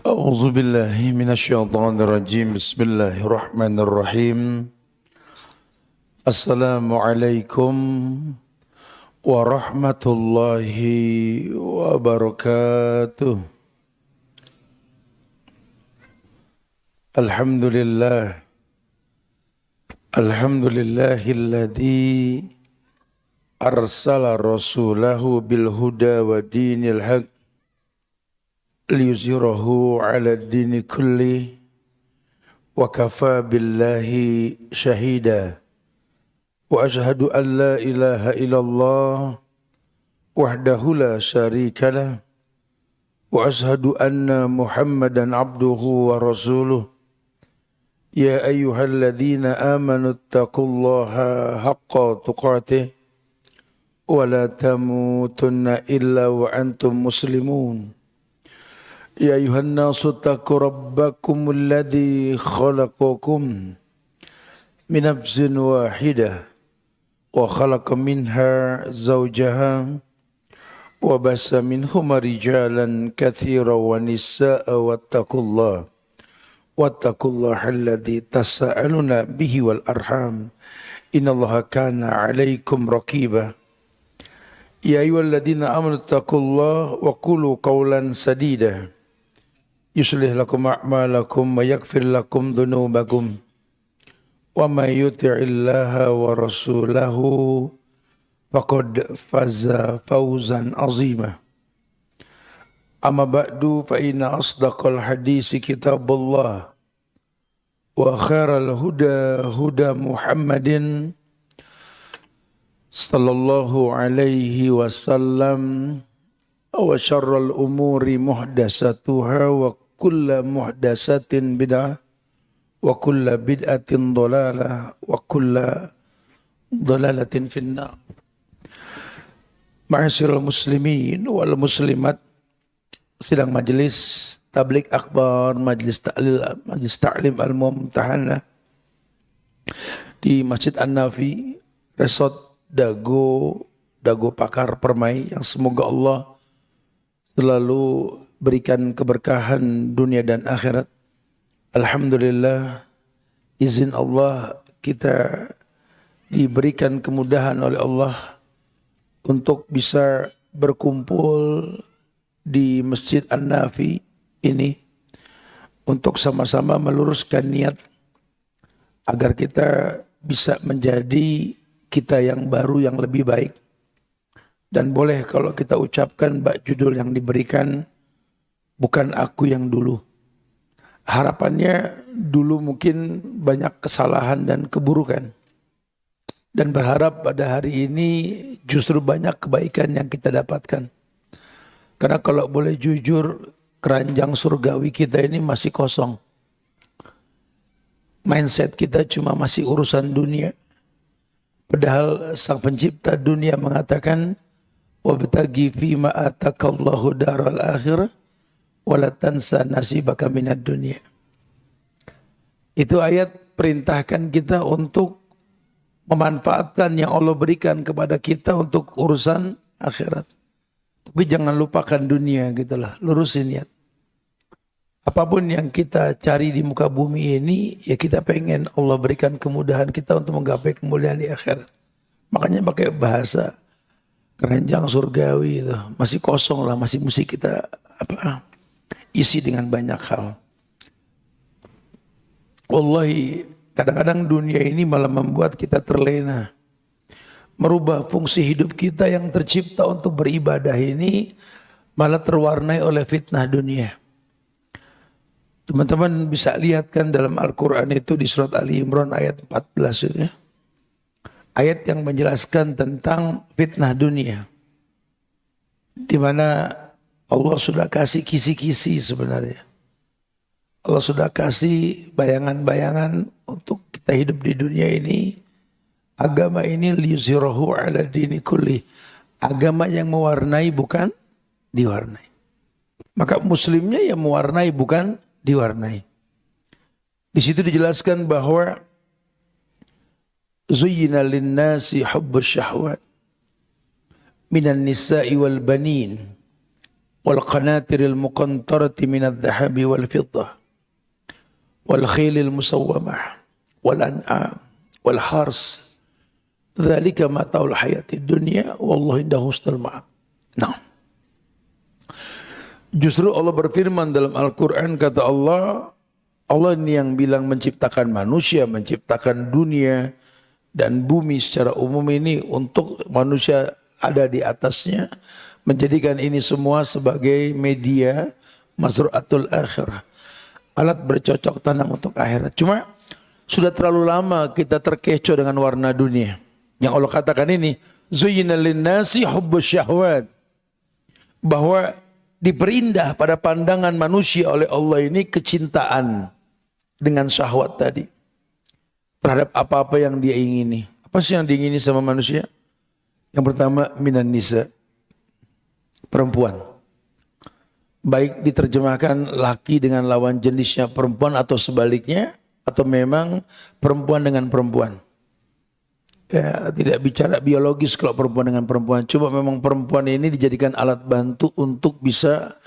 أعوذ بالله من الشيطان الرجيم بسم الله الرحمن الرحيم السلام عليكم ورحمة الله وبركاته الحمد لله الذي أرسل رسوله بالهدى ودين الحق ليظهره على الدين كله وكفى بالله شهيدا وأشهد أن لا إله إلا الله وحده لا شريك له وأشهد أن محمدا عبده ورسوله يا أيها الذين آمنوا اتقوا الله حق تقاته ولا تموتن إلا وأنتم مسلمون يا أيها الناس اتقوا ربكم الذي خلقكم من نفس واحدة وخلق منها زوجها وبث منهما رجالا كثيرا ونساء واتقوا الله الذي تساءلون به والأرحام إن الله كان عليكم رقيبا يا أيها الذين آمنوا اتقوا الله وقولوا قولا سديدا يصلح لكم أعمالكم ويغفر لكم ذنوبكم ومن يطع الله ورسوله فقد فاز فوزا عظيما أما بعد فإن أصدق الحديث كتاب الله وخير الهدى هدى محمد صلى الله عليه وسلم وشر الأمور محدثاتها وكل محدثة بدعة وكل بدعة ضلالة وكل ضلالة في النار. Ma'asyiral muslimin wal muslimat, sidang majelis tabligh akbar, majelis ta'lim al-mumtahanah di Masjid An-Nafi, Resort Dago Pakar Permai, yang semoga Allah selalu berikan keberkahan dunia dan akhirat. Alhamdulillah, izin Allah kita diberikan kemudahan oleh Allah untuk bisa berkumpul di Masjid An-Nafi ini untuk sama-sama meluruskan niat agar kita bisa menjadi kita yang baru, yang lebih baik. Dan boleh kalau kita ucapkan judul yang diberikan, bukan aku yang dulu. Harapannya dulu mungkin banyak kesalahan dan keburukan. Dan berharap pada hari ini justru banyak kebaikan yang kita dapatkan. Karena kalau boleh jujur, keranjang surgawi kita ini masih kosong. Mindset kita cuma masih urusan dunia. Padahal sang pencipta dunia mengatakan, wabtaghi fima atakallahu daral akhirah wala tansa nasibaka minad dunya. Itu ayat perintahkan kita untuk memanfaatkan yang Allah berikan kepada kita untuk urusan akhirat. Tapi jangan lupakan dunia gitulah, lurusin niat. Apapun yang kita cari di muka bumi ini, ya kita pengen Allah berikan kemudahan kita untuk menggapai kemuliaan di akhirat. Makanya pakai bahasa keranjang surgawi itu masih kosong lah, masih mesti kita isi dengan banyak hal. Wallahi, kadang-kadang dunia ini malah membuat kita terlena, merubah fungsi hidup kita yang tercipta untuk beribadah ini malah terwarnai oleh fitnah dunia. Teman-teman bisa lihat kan dalam Al-Quran itu di surat Ali Imran ayat 14 itu ya. Ayat yang menjelaskan tentang fitnah dunia, di mana Allah sudah kasih kisi-kisi sebenarnya. Allah sudah kasih bayangan-bayangan untuk kita hidup di dunia ini. Agama ini liyuzhirahu ala dini kulli. Agama yang mewarnai bukan diwarnai. Maka muslimnya yang mewarnai bukan diwarnai. Di situ dijelaskan bahwa zuyyina lin-nasi hubbus syahwat minan nisa'i wal banin wal qanatiril muqantarati minadh dhahabi wal fiddah wal khilil musawwamah wal an'am wal hars dzalika mata'ul hayatid dunya wallahu indahu husnul ma'ab. Nah, justru Allah berfirman dalam Al-Quran, kata Allah, Allah ini yang bilang menciptakan manusia, menciptakan dunia dan bumi secara umum ini untuk manusia ada di atasnya, menjadikan ini semua sebagai media mazru'atul akhirah, alat bercocok tanam untuk akhirat. Cuma sudah terlalu lama kita terkecoh dengan warna dunia. Yang Allah katakan ini, zuyyina lin-nasi hubbus syahwat, bahwa diperindah pada pandangan manusia oleh Allah ini kecintaan dengan syahwat tadi terhadap apa-apa yang dia ingini. Apa sih yang diingini sama manusia? Yang pertama, minan nisa, perempuan. Baik diterjemahkan laki dengan lawan jenisnya perempuan atau sebaliknya, atau memang perempuan dengan perempuan. Ya, tidak bicara biologis kalau perempuan dengan perempuan. Cuma memang perempuan ini dijadikan alat bantu untuk bisa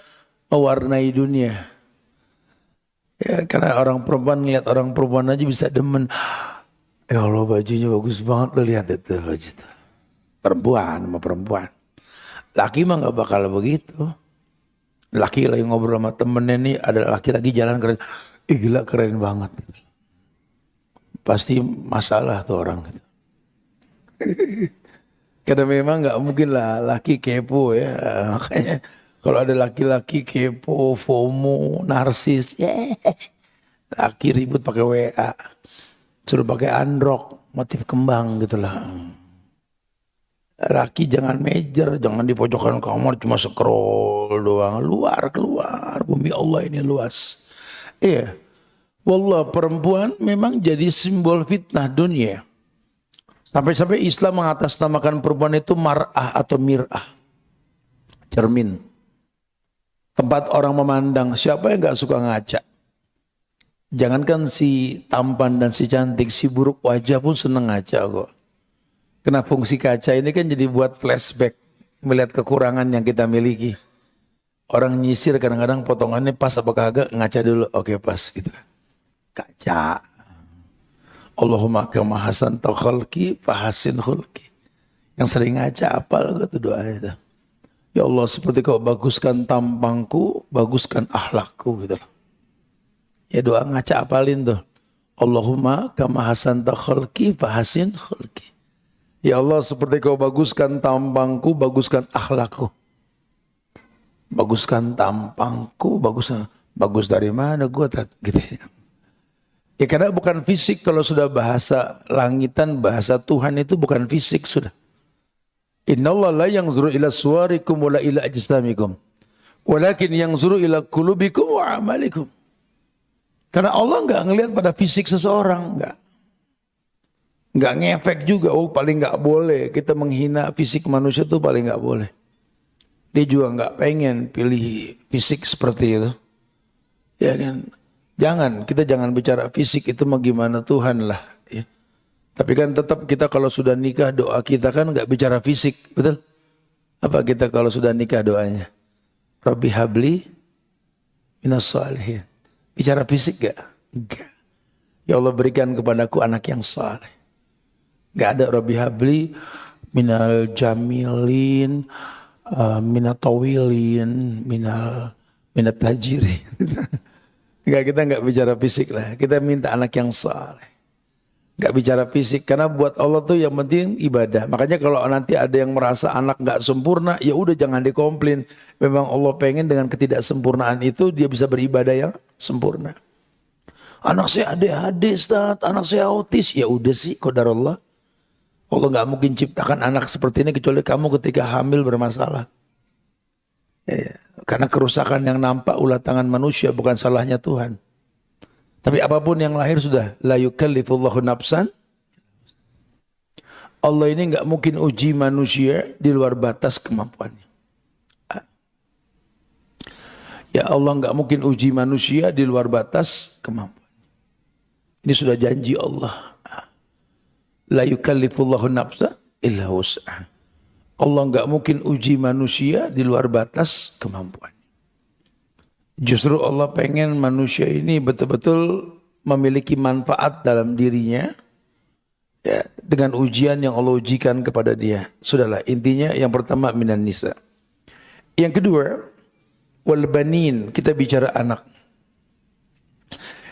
mewarnai dunia. Ya, karena orang perempuan ngeliat orang perempuan aja bisa demen. Ya Allah, bajunya bagus banget, lo lihat itu baju itu. Perempuan sama perempuan. Laki mah gak bakal begitu. Laki lagi ngobrol sama temennya nih, ada laki-laki jalan keren. Gila keren banget. Pasti masalah tuh orang. Karena memang gak mungkin lah laki kepo ya. Makanya kalau ada laki-laki kepo, FOMO, narsis. Laki ribut pakai WA. Suruh pakai androk, motif kembang gitu lah. Laki jangan major, jangan di pojokan kamar cuma scroll doang. Keluar, bumi Allah ini luas. Iya, wallah perempuan memang jadi simbol fitnah dunia. Sampai-sampai Islam mengatasnamakan perempuan itu mar'ah atau mir'ah. Cermin. Tempat orang memandang, siapa yang gak suka ngaca? Jangankan si tampan dan si cantik, si buruk wajah pun seneng ngaca kok. Karena fungsi kaca ini kan jadi buat flashback, melihat kekurangan yang kita miliki. Orang nyisir kadang-kadang potongannya pas apa kagak, ngaca dulu, oke pas gitu kan. Kaca. Allahumma kama hasan ta khalqi fahasin khulqi. Yang sering ngaca apal gitu doa itu. Ya Allah, seperti kau baguskan tampangku, baguskan akhlakku gitu loh. Ya doa ngaca apalin tuh. Allahumma kama hasan ta khalqi fahasin khulqi. Ya Allah, seperti kau baguskan tampangku, baguskan akhlakku. Baguskan tampangku, bagus dari mana gue gitu ya. Ya karena bukan fisik, kalau sudah bahasa langitan, bahasa Tuhan itu bukan fisik sudah. Innallaha la yanzuru ila suwarikum wala ila ajsamikum, walakin yanzuru ila qulubikum wa amalikum. Karena Allah enggak ngelihat pada fisik seseorang, enggak ngefek juga. Oh paling enggak boleh kita menghina fisik manusia itu, paling enggak boleh. Dia juga enggak pengen pilih fisik seperti itu. Ya kan? Kita jangan bicara fisik itu mah gimana Tuhan lah. Ya. Tapi kan tetap kita kalau sudah nikah doa kita kan enggak bicara fisik, betul? Apa kita kalau sudah nikah doanya? Rabbi habli minas shalihin. Bicara fisik enggak? Enggak. Ya Allah berikan kepadaku anak yang saleh. Enggak ada Rabbi habli minal jamilin, minat tawilin, minat tajirin. Enggak, kita enggak bicara fisik lah. Kita minta anak yang saleh. Enggak bicara fisik, karena buat Allah tuh yang penting ibadah. Makanya kalau nanti ada yang merasa anak enggak sempurna, ya udah jangan dikomplain. Memang Allah pengen dengan ketidaksempurnaan itu dia bisa beribadah yang sempurna. Anak saya ADHD, Ustaz, anak saya autis. Ya udah sih, qadarullah. Allah enggak mungkin ciptakan anak seperti ini kecuali kamu ketika hamil bermasalah. Ya. Karena kerusakan yang nampak ulah tangan manusia bukan salahnya Tuhan. Tapi apapun yang lahir sudah la yukallifullahu nafsan. Allah ini enggak mungkin uji manusia di luar batas kemampuannya. Ya Allah enggak mungkin uji manusia di luar batas kemampuan. Ini sudah janji Allah. La yukallifullahu nafsan illa wus'aha. Allah nggak mungkin uji manusia di luar batas kemampuan. Justru Allah pengen manusia ini betul-betul memiliki manfaat dalam dirinya, ya, dengan ujian yang Allah ujikan kepada dia. Sudahlah, intinya yang pertama minan nisa. Yang kedua, wal banin, kita bicara anak.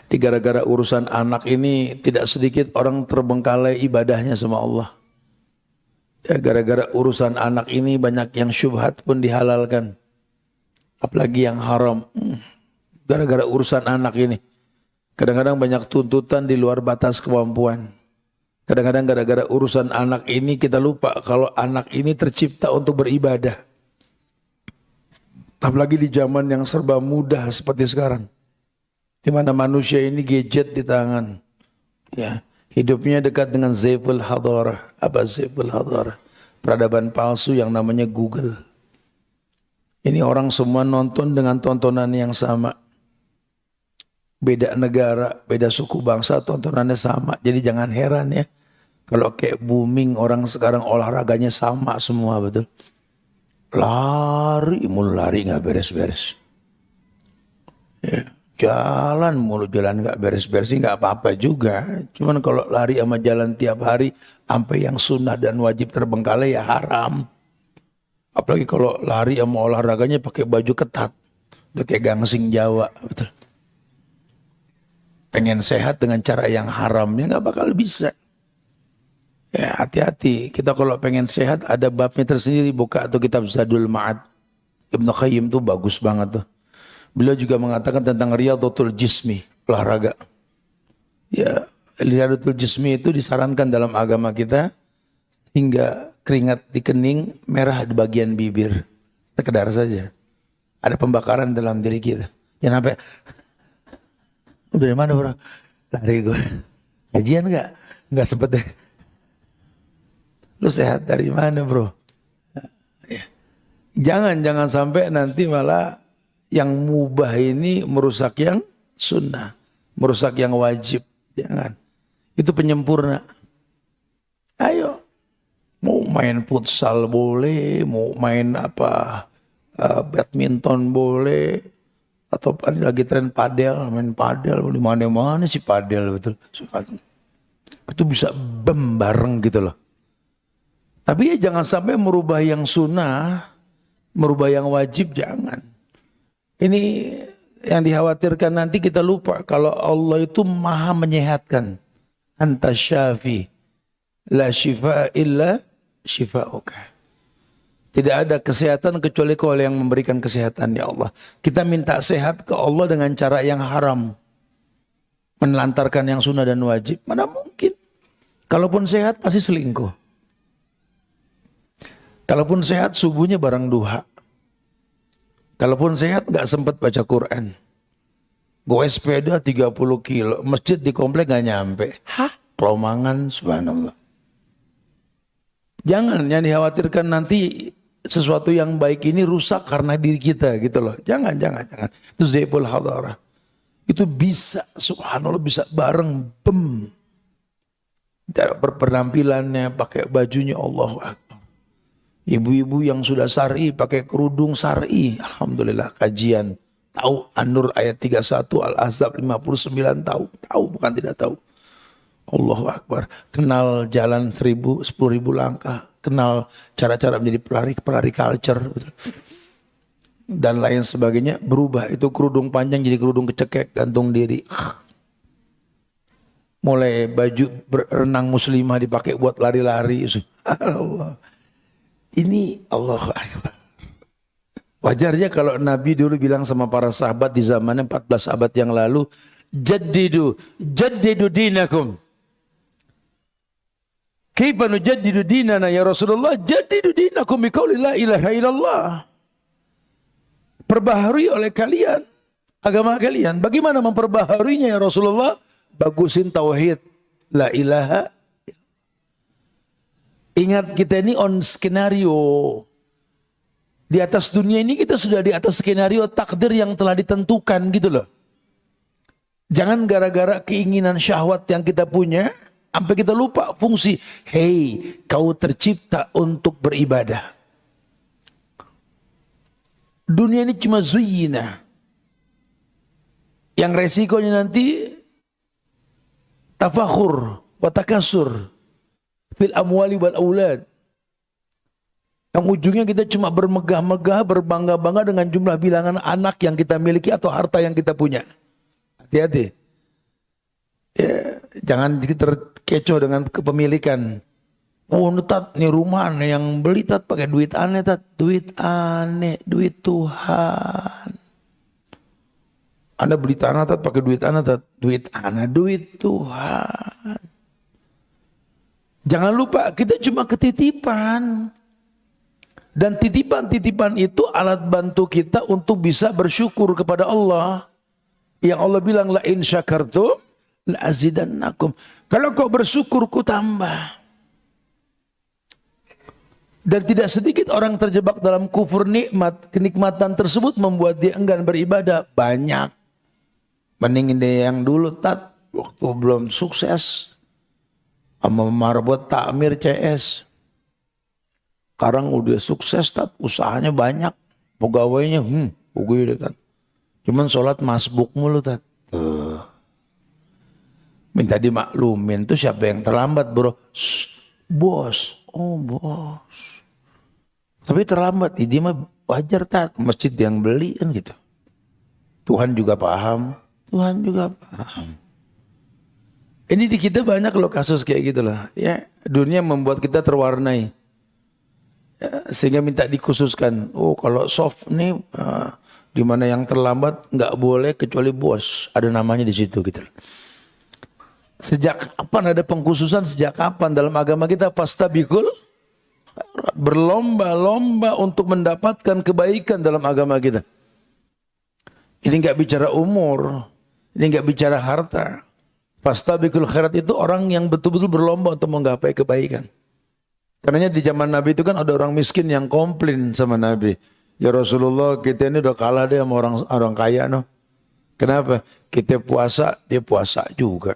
Di gara-gara urusan anak ini tidak sedikit orang terbengkalai ibadahnya sama Allah. Ya, gara-gara urusan anak ini banyak yang syubhat pun dihalalkan. Apalagi yang haram. Gara-gara urusan anak ini. Kadang-kadang banyak tuntutan di luar batas kemampuan. Kadang-kadang gara-gara urusan anak ini kita lupa kalau anak ini tercipta untuk beribadah. Apalagi di zaman yang serba mudah seperti sekarang. Di mana manusia ini gadget di tangan. Ya, hidupnya dekat dengan Zaiful Hadarah. Apa Zaiful Hadarah? Peradaban palsu yang namanya Google. Ini orang semua nonton dengan tontonan yang sama. Beda negara, beda suku bangsa, tontonannya sama. Jadi jangan heran ya. Kalau kayak booming orang sekarang olahraganya sama semua, betul. Lari, mulu lari nggak beres-beres. Ya, jalan mulu jalan nggak beres-beres, nggak apa-apa juga. Cuman kalau lari sama jalan tiap hari, sampai yang sunnah dan wajib terbengkalai ya haram. Apalagi kalau lari sama olahraganya pakai baju ketat, udah kayak gangsing Jawa, betul. Pengen sehat dengan cara yang haram ya nggak bakal bisa. Ya hati-hati, kita kalau pengen sehat ada babnya tersendiri, buka tuh kitab Zadul Ma'ad. Ibnu Qayyim tuh bagus banget tuh. Beliau juga mengatakan tentang riyadhatul jismi, olahraga. Ya, riyadhatul jismi itu disarankan dalam agama kita hingga keringat di kening, merah di bagian bibir. Sekedar saja. Ada pembakaran dalam diri kita. Jangan sampai, dari mana bro? Lari gue. Kajian gak? Gak sempet deh. Lu sehat dari mana bro? Jangan sampai nanti malah yang mubah ini merusak yang sunnah. Merusak yang wajib. Jangan. Itu penyempurna. Ayo. Mau main futsal boleh. Mau main apa? Badminton boleh. Atau lagi tren padel. Main padel. Di mana-mana sih padel. Betul. Itu bisa bareng gitu loh. Tapi ya jangan sampai merubah yang sunnah, merubah yang wajib, jangan. Ini yang dikhawatirkan nanti kita lupa kalau Allah itu maha menyehatkan. Anta syafi, la shifa illa shifa'uka. Tidak ada kesehatan kecuali Kau yang memberikan kesehatan ya Allah. Kita minta sehat ke Allah dengan cara yang haram. Menelantarkan yang sunnah dan wajib. Mana mungkin. Kalaupun sehat pasti selingkuh. Kalaupun sehat subuhnya bareng duha. Kalaupun sehat gak sempat baca Quran. Gue sepeda 30 kilo. Masjid di komplek gak nyampe. Hah? Kelomangan subhanallah. Jangan yang dikhawatirkan nanti sesuatu yang baik ini rusak karena diri kita gitu loh. Jangan. Itu Zaiful Hadarah. Itu bisa subhanallah bisa bareng bem. Berpenampilannya pakai bajunya Allahu Akbar. Ibu-ibu yang sudah syar'i pakai kerudung syar'i. Alhamdulillah kajian. Tahu An-Nur ayat 31, Al-Ahzab 59 tahu. Tahu bukan tidak tahu. Allahu Akbar. Kenal jalan 10.000 langkah. Kenal cara-cara menjadi pelari culture. Betul. Dan lain sebagainya. Berubah. Itu kerudung panjang jadi kerudung kecekek gantung diri. Mulai baju berenang muslimah dipakai buat lari-lari. Subhanallah. Ini Allahu Akbar. Wajarnya kalau Nabi dulu bilang sama para sahabat di zamannya 14 abad yang lalu, jaddidu dinakum. Kaifa nujaddidu dinana ya Rasulullah? Jaddidu dinakum biqauli la ilaha illallah. Perbaharui oleh kalian agama kalian. Bagaimana memperbaharuinya ya Rasulullah? Bagusin tauhid la ilaha. Ingat kita ini on skenario. Di atas dunia ini kita sudah di atas skenario takdir yang telah ditentukan gitu loh. Jangan gara-gara keinginan syahwat yang kita punya, sampai kita lupa fungsi. Hei, kau tercipta untuk beribadah. Dunia ini cuma zuyina. Yang resikonya nanti tafakhur wa takasur fil amwali wal aulad. Yang ujungnya kita cuma bermegah-megah, berbangga-bangga dengan jumlah bilangan anak yang kita miliki atau harta yang kita punya. Hati-hati. Ya, jangan terkecoh dengan kepemilikan. Oh, tat, nih rumah nih yang beli tat pakai duit aneh tat, duit aneh, duit Tuhan. Anda beli tanah tat pakai duit aneh tat, duit aneh, duit Tuhan. Jangan lupa kita cuma ketitipan. Dan titipan-titipan itu alat bantu kita untuk bisa bersyukur kepada Allah. Yang Allah bilang la in syakartum la azidannakum. Kalau kau bersyukur ku tambah. Dan tidak sedikit orang terjebak dalam kufur nikmat. Kenikmatan tersebut membuat dia enggan beribadah. Banyak. Mendingin dia yang dulu tat waktu belum sukses sama marbot takmir CS. Sekarang udah sukses tat, usahanya banyak, pegawainya pegawai tat. Cuman sholat masbuk mulu tat. Minta dimaklumin tuh siapa yang terlambat bro? Bos. Oh bos. Tapi terlambat, dia mah wajar tat, masjid yang beli kan gitu. Tuhan juga paham. Tuhan juga paham. Ini di kita banyak loh kasus kayak gitu lah. Ya, dunia membuat kita terwarnai. Ya, sehingga minta dikhususkan. Oh kalau soft nih di mana yang terlambat nggak boleh kecuali bos. Ada namanya di situ gitu. Sejak kapan ada pengkhususan? Sejak kapan dalam agama kita? Fastabikul berlomba-lomba untuk mendapatkan kebaikan dalam agama kita. Ini nggak bicara umur, ini nggak bicara harta. Fastabikul khairat itu orang yang betul-betul berlomba untuk menggapai kebaikan. Karena di zaman Nabi itu kan ada orang miskin yang komplain sama Nabi. Ya Rasulullah, kita ini udah kalah deh sama orang kaya no. Kenapa? Kita puasa, dia puasa juga.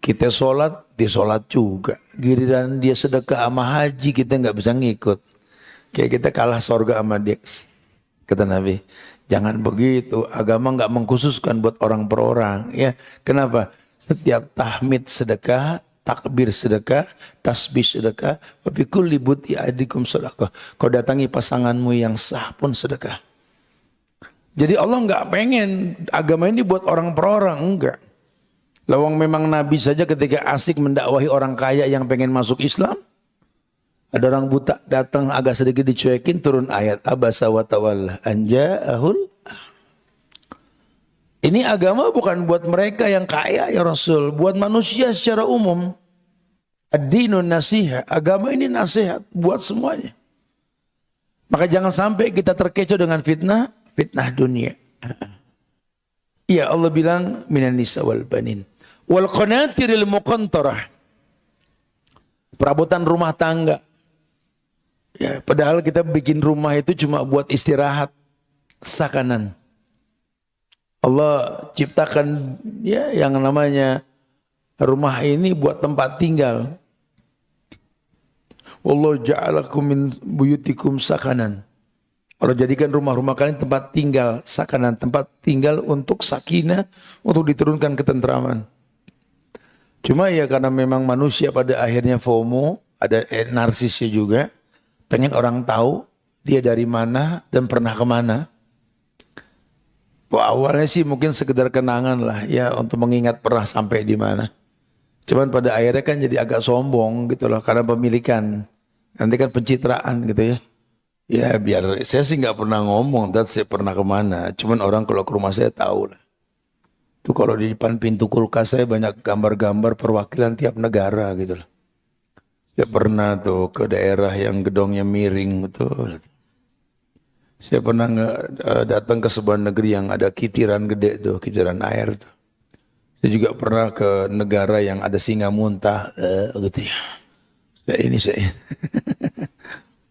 Kita sholat, dia sholat juga. Giliran dia sedekah sama haji, kita nggak bisa ngikut. Kayak kita kalah sorga sama dia. Kata Nabi, jangan begitu. Agama nggak mengkhususkan buat orang per orang. Ya, kenapa? Setiap tahmid sedekah, takbir sedekah, tasbih sedekah, wa fi kulli bud'i adikum sedekah. Kau datangi pasanganmu yang sah pun sedekah. Jadi Allah nggak pengen agama ini buat orang per orang, enggak. Lawang memang Nabi saja ketika asik mendakwahi orang kaya yang pengen masuk Islam, ada orang buta datang agak sedikit dicuekin, turun ayat abasa wa tawalla anja'ahul. Ini agama bukan buat mereka yang kaya ya Rasul, buat manusia secara umum. Ad-dinun nasiha, agama ini nasihat buat semuanya. Maka jangan sampai kita terkecoh dengan fitnah dunia. Ya Allah bilang minan nisa wal banin wal qanatiril muqantarah. Perabotan rumah tangga. Ya, padahal kita bikin rumah itu cuma buat istirahat, sakanan. Allah ciptakan ya yang namanya rumah ini buat tempat tinggal. Wallahu ja'alakum min buyutikum sakanan. Allah jadikan rumah-rumah kalian tempat tinggal, sakanan, tempat tinggal untuk sakinah, untuk diturunkan ketentraman. Cuma ya karena memang manusia pada akhirnya FOMO, ada narsisnya juga, pengen orang tahu dia dari mana dan pernah kemana. Wah, awalnya sih mungkin sekedar kenangan lah ya untuk mengingat pernah sampai di mana. Cuman pada akhirnya kan jadi agak sombong gitu loh karena pemilikan. Nanti kan pencitraan gitu ya. Ya biar saya sih nggak pernah ngomong dan saya pernah kemana. Cuman orang kalau ke rumah saya tahu lah. Itu kalau di depan pintu kulkas saya banyak gambar-gambar perwakilan tiap negara gitu loh. Saya pernah tuh ke daerah yang gedongnya miring betul. Saya pernah datang ke sebuah negeri yang ada kitiran gede tuh, kitiran air tuh. Saya juga pernah ke negara yang ada singa muntah, gitu ya. Saya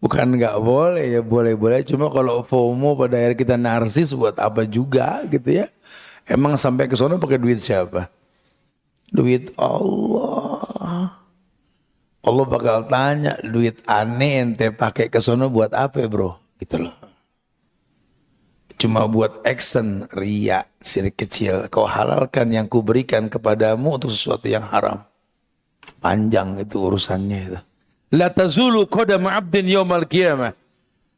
bukan nggak boleh ya, boleh-boleh. Cuma kalau FOMO pada akhirnya kita narsis buat apa juga gitu ya. Emang sampai ke sana pakai duit siapa? Duit Allah. Allah bakal tanya, duit aneh ente pakai ke sana buat apa bro? Gitu loh. Cuma buat action, riya, syirik kecil. Kau halalkan yang kuberikan kepadamu untuk sesuatu yang haram. Panjang itu urusannya itu. La tazulu qadama 'abdin yaumal qiyamah.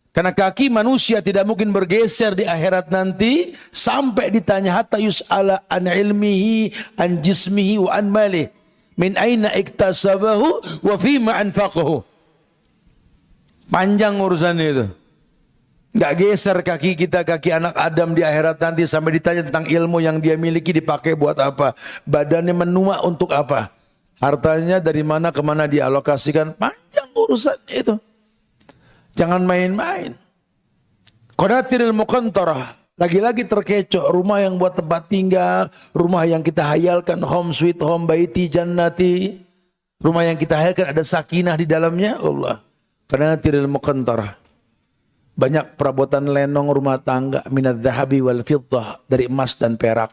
Karena kaki manusia tidak mungkin bergeser di akhirat nanti sampai ditanya hatta yus'ala an ilmihi, an jismihi wa an malih. Min aina iktasabahu wa fima anfaqahu. Panjang urusannya itu. Nggak geser kaki kita, kaki anak Adam di akhirat nanti sampai ditanya tentang ilmu yang dia miliki dipakai buat apa. Badannya menua untuk apa. Hartanya dari mana kemana dialokasikan. Panjang urusannya itu. Jangan main-main. Qanatiril muqantarah. Lagi-lagi terkecoh. Rumah yang buat tempat tinggal. Rumah yang kita hayalkan. Home sweet home baiti jannati. Rumah yang kita hayalkan ada sakinah di dalamnya. Allah. Qanatiril muqantarah. Banyak perabotan lenong rumah tangga. Minad dhahabi wal fiddah. Dari emas dan perak.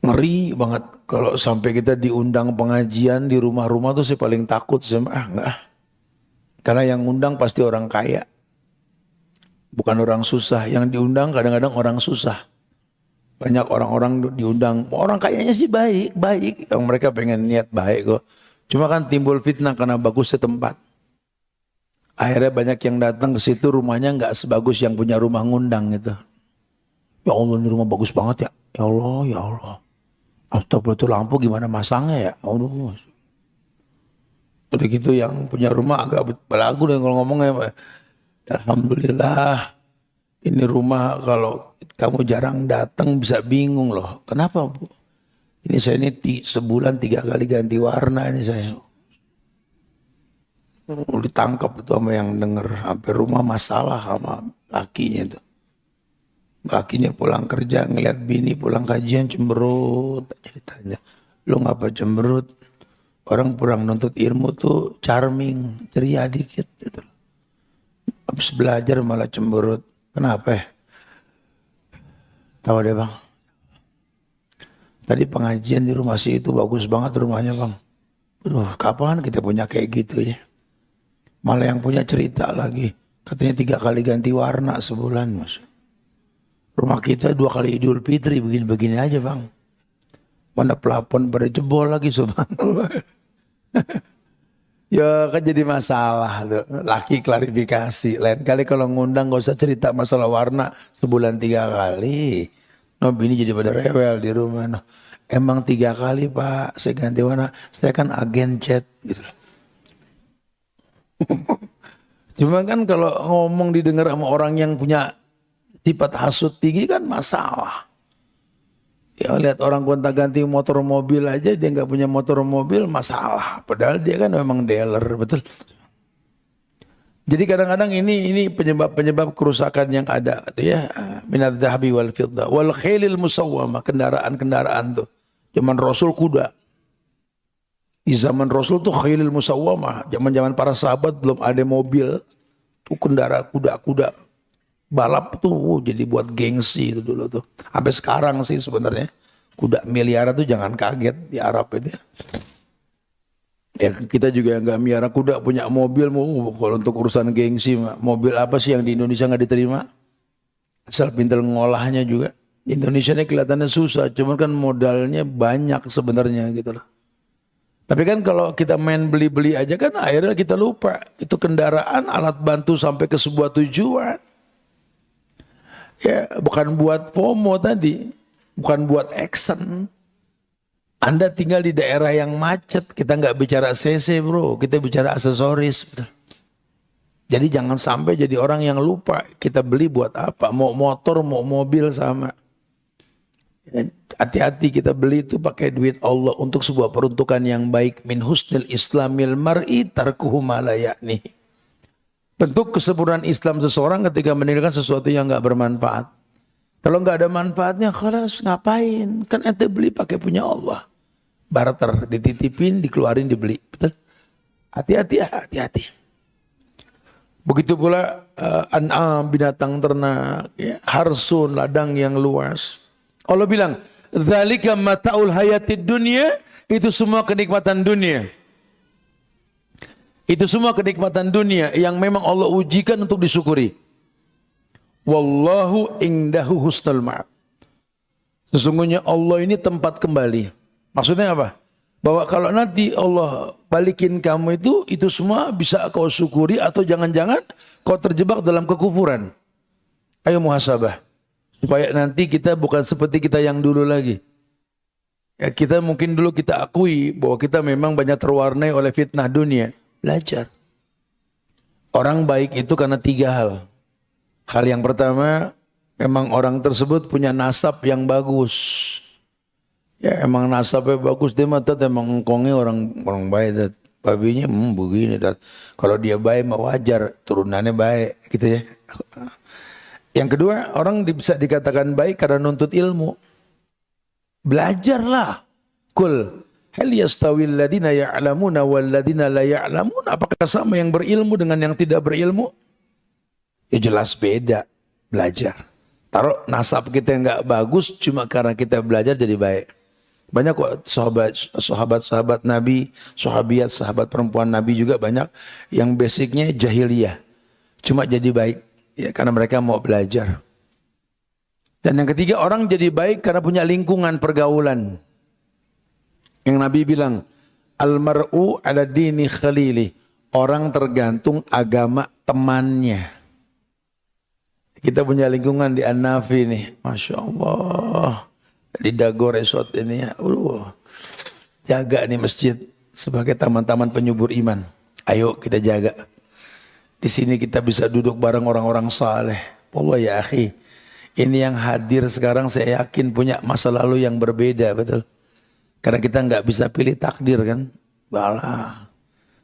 Ngeri banget. Kalau sampai kita diundang pengajian di rumah-rumah tuh saya paling takut. Enggak. Karena yang undang pasti orang kaya. Bukan orang susah. Yang diundang kadang-kadang orang susah. Banyak orang-orang diundang. Orang kayanya sih baik. Yang mereka pengen niat baik kok. Cuma kan timbul fitnah karena bagusnya tempat. Akhirnya banyak yang datang ke situ rumahnya nggak sebagus yang punya rumah ngundang gitu. Ya Allah ini rumah bagus banget ya. Ya Allah. Astagfirullah itu lampu gimana masangnya ya. Allah. Udah gitu yang punya rumah agak belagu deh kalau ngomongnya. Alhamdulillah ini rumah kalau kamu jarang datang bisa bingung loh. Kenapa Bu? Ini saya ini sebulan 3 kali ganti warna ini saya. Ditangkap itu sama yang denger. Sampai rumah masalah sama lakinya itu. Lakinya pulang kerja ngeliat bini pulang kajian cemberut. Jadi tanya, lu ngapa cemberut? Orang pulang nuntut ilmu tuh charming, ceria dikit gitu. Habis belajar malah cemberut. Kenapa ya? Tahu deh Bang. Tadi pengajian di rumah si itu bagus banget rumahnya Bang. Aduh, kapan kita punya kayak gitu ya? Malah yang punya cerita lagi. Katanya 3 kali ganti warna sebulan Mas. Rumah kita 2 kali Idul Fitri begini-begini aja Bang. Mana plafon pada jebol lagi subhanallah. Ya kan jadi masalah tuh. Laki klarifikasi. Lain kali kalau ngundang gak usah cerita masalah warna sebulan 3 kali. No bini jadi pada rewel di rumah. No, emang 3 kali Pak saya ganti warna. Saya kan agen chat gitu. Cuma kan kalau ngomong didengar sama orang yang punya sifat hasut tinggi kan masalah. Ya lihat orang gonta-ganti motor mobil aja dia nggak punya motor mobil masalah. Padahal dia kan memang dealer betul. Jadi kadang-kadang ini penyebab kerusakan yang ada itu ya minadz dzahabi wal fiddah wal khailil musawwamah kendaraan tuh. Zaman Rasul kuda. Di zaman Rasul tuh khailil musawwamah. Zaman-zaman para sahabat belum ada mobil. Tuh kuda-kuda balap tuh jadi buat gengsi itu dulu tuh. Sampai sekarang sih sebenarnya kuda miliaran tuh jangan kaget di Arab itu. Ya kita juga nggak miara kuda punya mobil mau kalau untuk urusan gengsi mobil apa sih yang di Indonesia nggak diterima? Asal pintar ngolahnya juga. Indonesia ini kelihatannya susah, cuman kan modalnya banyak sebenarnya gitu loh. Tapi kan kalau kita main beli-beli aja kan akhirnya kita lupa itu kendaraan alat bantu sampai ke sebuah tujuan. Ya, bukan buat FOMO tadi, bukan buat action. Anda tinggal di daerah yang macet, kita nggak bicara CC bro, kita bicara aksesoris. Betul. Jadi jangan sampai jadi orang yang lupa kita beli buat apa, mau motor, mau mobil sama. Hati-hati kita beli itu pakai duit Allah untuk sebuah peruntukan yang baik. Min husnil islamil mar'i tarkuhu ma la ya'nihi. Bentuk kesempurnaan Islam seseorang ketika meninggalkan sesuatu yang nggak bermanfaat. Kalau nggak ada manfaatnya, khalas ngapain? Kan ente beli pakai punya Allah. Barter, dititipin, dikeluarin, dibeli. Betul? Hati-hati. Begitu pula an'am, binatang ternak, ya, harsun, ladang yang luas. Allah bilang, dzalika mata'ul hayatid dunya, itu semua kenikmatan dunia. Itu semua kenikmatan dunia yang memang Allah ujikan untuk disyukuri. Wallahu indahu husnul ma'ab. Sesungguhnya Allah ini tempat kembali. Maksudnya apa? Bahwa kalau nanti Allah balikin kamu itu semua bisa kau syukuri atau jangan-jangan kau terjebak dalam kekufuran. Ayo muhasabah. Supaya nanti kita bukan seperti kita yang dulu lagi. Ya, kita mungkin dulu kita akui bahwa kita memang banyak terwarnai oleh fitnah dunia. Belajar. Orang baik itu karena 3 hal. Hal yang pertama, memang orang tersebut punya nasab yang bagus. Ya emang nasabnya bagus, dia mah emang engkongnya orang baik. Tat. Babinya begini. Tat. Kalau dia baik mah wajar, turunannya baik gitu ya. Yang kedua, orang bisa dikatakan baik karena nuntut ilmu. Belajarlah. Kul hal yastawil ladina ya'lamuna wal ladina la ya'lamun. Apakah sama yang berilmu dengan yang tidak berilmu? Ya jelas beda. Belajar. Taruh nasab kita yang enggak bagus cuma karena kita belajar jadi baik. Banyak kok sahabat Nabi, sahabat perempuan Nabi juga banyak yang basicnya jahiliyah. Cuma jadi baik ya karena mereka mau belajar. Dan yang ketiga, orang jadi baik karena punya lingkungan pergaulan. Yang Nabi bilang, almar'u ala dini khalili. Orang tergantung agama temannya. Kita punya lingkungan di An-Nafi nih. Masya Allah. Di Dago Resort ini ya. Jaga nih masjid sebagai taman-taman penyubur iman. Ayo kita jaga. Di sini kita bisa duduk bareng orang-orang saleh. Allah ya akhi. Ini yang hadir sekarang saya yakin punya masa lalu yang berbeda, betul. Karena kita nggak bisa pilih takdir kan. Balah.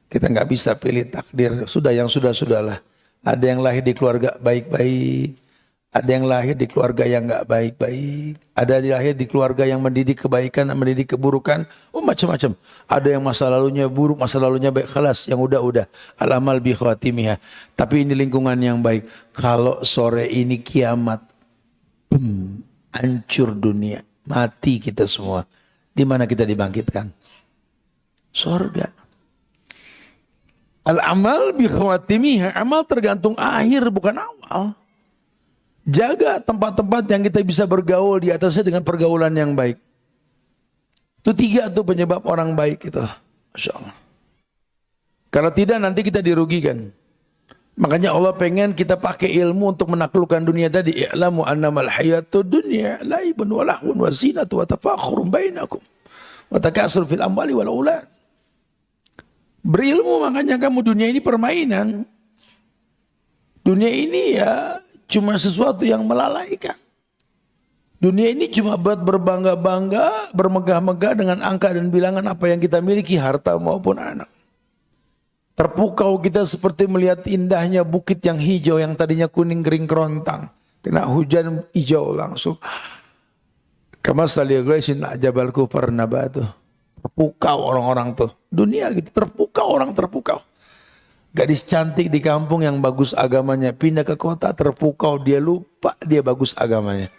Kita nggak bisa pilih takdir. Sudah yang sudah-sudahlah. Ada yang lahir di keluarga baik-baik. Ada yang lahir di keluarga yang nggak baik-baik. Ada yang lahir di keluarga yang mendidik kebaikan, mendidik keburukan. Oh macam-macam. Ada yang masa lalunya buruk, masa lalunya baik. Khalas, yang udah-udah. Al-amal bi khawatimihah. Tapi ini lingkungan yang baik. Kalau sore ini kiamat. Hancur dunia. Mati kita semua. Di mana kita dibangkitkan? Surga. Al-amal bi khawatimihah. Amal tergantung akhir bukan awal. Jaga tempat-tempat yang kita bisa bergaul di atasnya dengan pergaulan yang baik. Itu 3 tuh penyebab orang baik itu. Masya Allah. Kalau tidak nanti kita dirugikan. Makanya Allah pengen kita pakai ilmu untuk menaklukkan dunia tadi. I'lamu annamal hayatud dunya laibun wa lahwun wa zinatu wa tafakhurun bainakum wa takasur fil amwali wal aulad. Berilmu makanya kamu dunia ini permainan. Dunia ini ya cuma sesuatu yang melalaikan. Dunia ini cuma buat berbangga-bangga, bermegah-megah dengan angka dan bilangan apa yang kita miliki, harta maupun anak. Terpukau kita seperti melihat indahnya bukit yang hijau yang tadinya kuning kering kerontang. Kena hujan hijau langsung. Kama saliyagaisin ajabal kufar nabatu. Terpukau orang-orang tuh. Dunia gitu, terpukau orang terpukau. Gadis cantik di kampung yang bagus agamanya pindah ke kota terpukau, dia lupa dia bagus agamanya.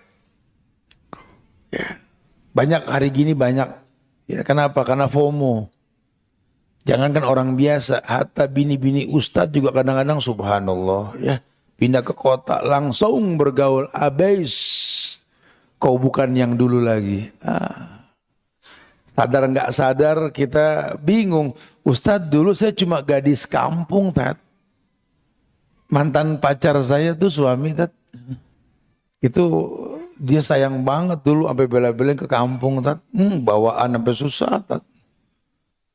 Ya. Banyak hari gini banyak. Ya, kenapa? Karena FOMO. Jangankan orang biasa, hatta bini-bini ustadz juga kadang-kadang subhanallah ya pindah ke kota langsung bergaul abis. Kau bukan yang dulu lagi. Sadar nggak sadar kita bingung. Ustadz dulu saya cuma gadis kampung, Tat. Mantan pacar saya tuh suami, Tat. Itu dia sayang banget dulu sampai bela-belain ke kampung, Tat. Bawaan sampai susah, Tat.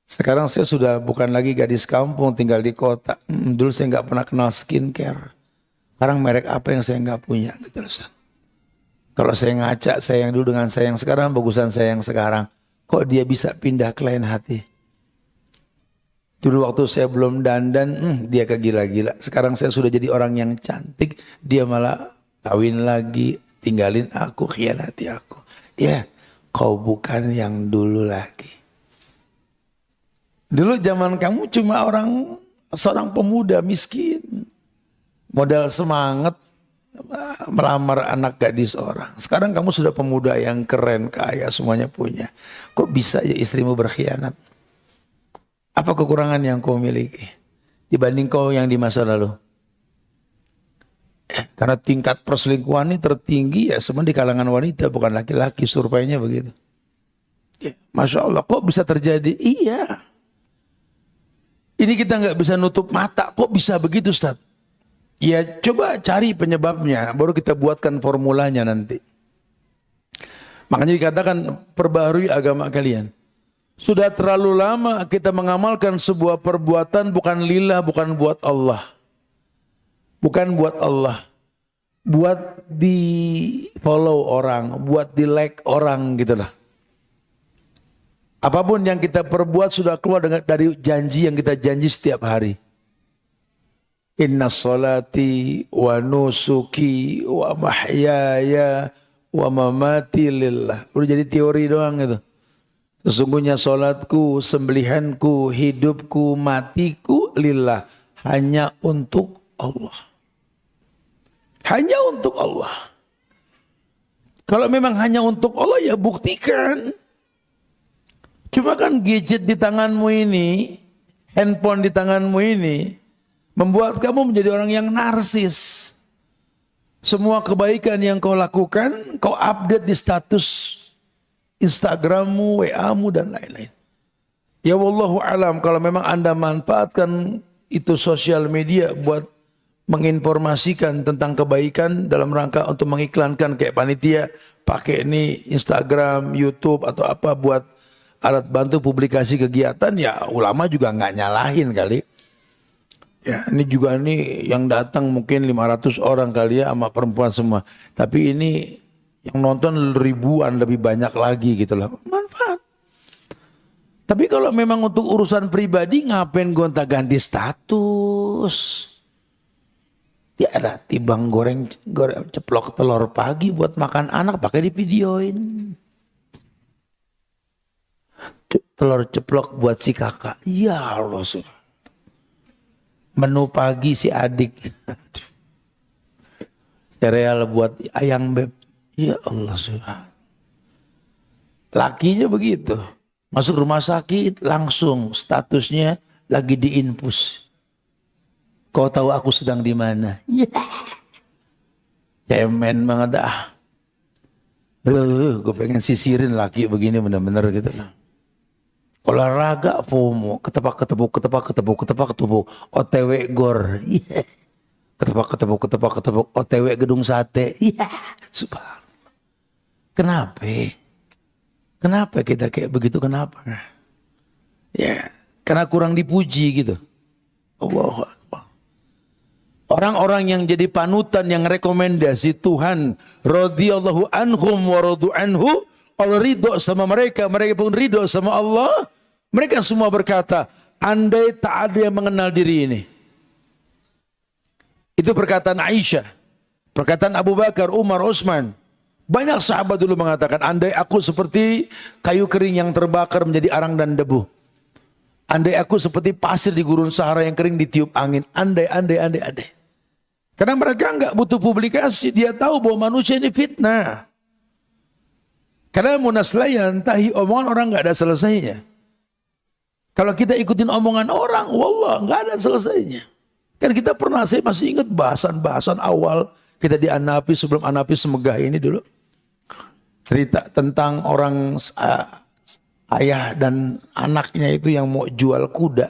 Sekarang saya sudah bukan lagi gadis kampung, tinggal di kota. Dulu saya nggak pernah kenal skincare. Sekarang merek apa yang saya nggak punya, gitu, Ustaz. Kalau saya ngaca saya yang dulu dengan saya yang sekarang, bagusan saya yang sekarang. Kok dia bisa pindah ke lain hati? Dulu waktu saya belum dandan, dia kegila-gila. Sekarang saya sudah jadi orang yang cantik, dia malah kawin lagi, tinggalin aku, khianati aku. Ya, kau bukan yang dulu lagi. Dulu zaman kamu cuma seorang pemuda miskin. Modal semangat melamar anak gadis orang. Sekarang kamu sudah pemuda yang keren, kaya, semuanya punya. Kok bisa ya istrimu berkhianat? Apa kekurangan yang kau miliki dibanding kau yang di masa lalu? Karena tingkat perselingkuhan ini tertinggi ya sebenarnya di kalangan wanita, bukan laki-laki, surveinya begitu. Ya, Masya Allah, kok bisa terjadi? Iya. Ini kita nggak bisa nutup mata, kok bisa begitu Ustaz? Ya coba cari penyebabnya, baru kita buatkan formulanya nanti. Makanya dikatakan perbaharui agama kalian. Sudah terlalu lama kita mengamalkan sebuah perbuatan bukan lillah, bukan buat Allah. Bukan buat Allah. Buat di follow orang, buat di like orang gitu lah. Apapun yang kita perbuat sudah keluar dari janji yang kita janji setiap hari. Inna salati wa nusuki wa mahyaya wa mamati lillah. Udah jadi teori doang itu. Sesungguhnya salatku, sembelihanku, hidupku, matiku lillah. Hanya untuk Allah. Hanya untuk Allah. Kalau memang hanya untuk Allah ya buktikan. Cuma kan gadget di tanganmu ini, handphone di tanganmu ini, membuat kamu menjadi orang yang narsis. Semua kebaikan yang kau lakukan, kau update di status Instagrammu, WA-mu dan lain-lain. Ya wallahu alam, kalau memang Anda manfaatkan itu sosial media buat menginformasikan tentang kebaikan dalam rangka untuk mengiklankan kayak panitia, pakai ini Instagram, YouTube atau apa buat alat bantu publikasi kegiatan, ya ulama juga nggak nyalahin kali. Ya, ini juga nih yang datang mungkin 500 orang kali ya sama perempuan semua. Tapi ini yang nonton ribuan lebih banyak lagi gitu lah. Manfaat. Tapi kalau memang untuk urusan pribadi ngapain gonta-ganti status? Ya ada timbang goreng ceplok telur pagi buat makan anak pakai divideoin. Telur ceplok buat si kakak. Ya Allah. Menu pagi si adik. Sereal buat ayang beb. Ya Allah. Lakinya begitu. Masuk rumah sakit langsung statusnya lagi diinfus. Kau tahu aku sedang di mana? Ya. Cemen banget dah. Gue pengen sisirin laki begini bener-bener gitu lah. Olahraga FOMO, ketepuk, OTW gor, yeah. ketepuk, OTW gedung sate, yeah. Subhanallah. Kenapa kita kayak begitu? Kenapa? Ya, karena kurang dipuji gitu. Allahu Akbar. Orang-orang yang jadi panutan, yang rekomendasi Tuhan, radhiyallahu anhum wa radu anhu, Allah ridho sama mereka, mereka pun ridho sama Allah. Mereka semua berkata, andai tak ada yang mengenal diri ini. Itu perkataan Aisyah, perkataan Abu Bakar, Umar, Utsman. Banyak sahabat dulu mengatakan, andai aku seperti kayu kering yang terbakar menjadi arang dan debu. Andai aku seperti pasir di gurun Sahara yang kering ditiup angin. Andai. Karena mereka enggak butuh publikasi, dia tahu bahwa manusia ini fitnah. Karena munaslayan, tahi omongan orang enggak ada selesainya. Kalau kita ikutin omongan orang, wallah enggak ada selesainya. Kan kita pernah, saya masih ingat bahasan-bahasan awal kita di Anapi, sebelum Anapi Semegah ini dulu. Cerita tentang orang ayah dan anaknya itu yang mau jual kuda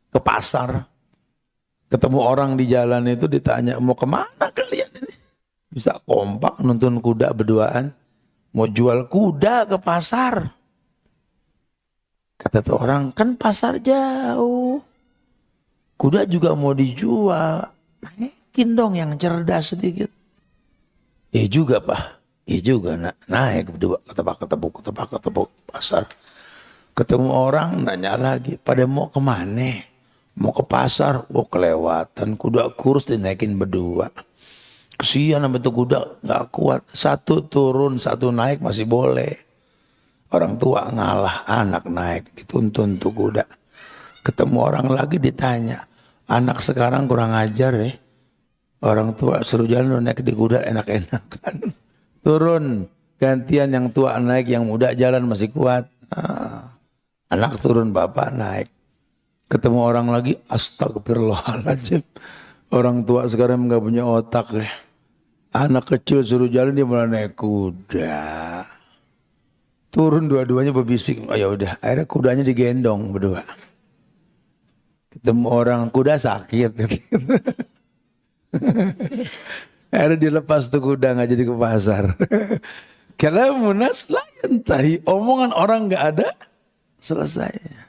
ke pasar. Ketemu orang di jalan itu ditanya, mau kemana kalian ini? Bisa kompak nonton kuda berduaan. Mau jual kuda ke pasar. Kata tuh orang, kan pasar jauh. Kuda juga mau dijual. Naikin dong yang cerdas sedikit. Juga Pak. Juga naik berdua. Ketebak pasar. Ketemu orang nanya lagi. Pada mau kemana? Mau ke pasar. Oh kelewatan. Kuda kurus dinaikin berdua. Kesian sama itu kuda gak kuat. Satu turun, satu naik masih boleh. Orang tua ngalah, anak naik, dituntun tuh kuda. Ketemu orang lagi ditanya, anak sekarang kurang ajar ya. Orang tua suruh jalan naik di kuda enak-enakan. Turun, gantian yang tua naik, yang muda jalan masih kuat. Anak turun, bapak naik. Ketemu orang lagi, astagfirullahaladzim. Orang tua sekarang nggak punya otak ya. Anak kecil suruh jalan dia malah naik kuda. Turun dua-duanya berbisik. Oh ya udah, akhirnya kudanya digendong berdua. Ketemu orang kuda sakit. Akhirnya dilepas tuh kuda nggak jadi ke pasar. Karena munas lah entahi omongan orang nggak ada selesainya.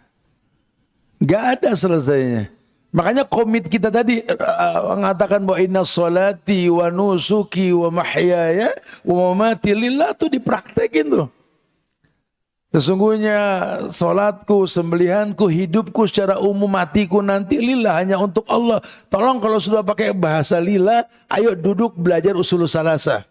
Nggak ada selesainya. Makanya komit kita tadi mengatakan bahwa inna sholati wa nusuki wa mahyaya wa mamati lillah tuh dipraktekin tuh. Sesungguhnya sholatku, sembelihanku, hidupku secara umum, matiku nanti lillah, hanya untuk Allah. Tolong kalau sudah pakai bahasa lillah, ayo duduk belajar usul salasa.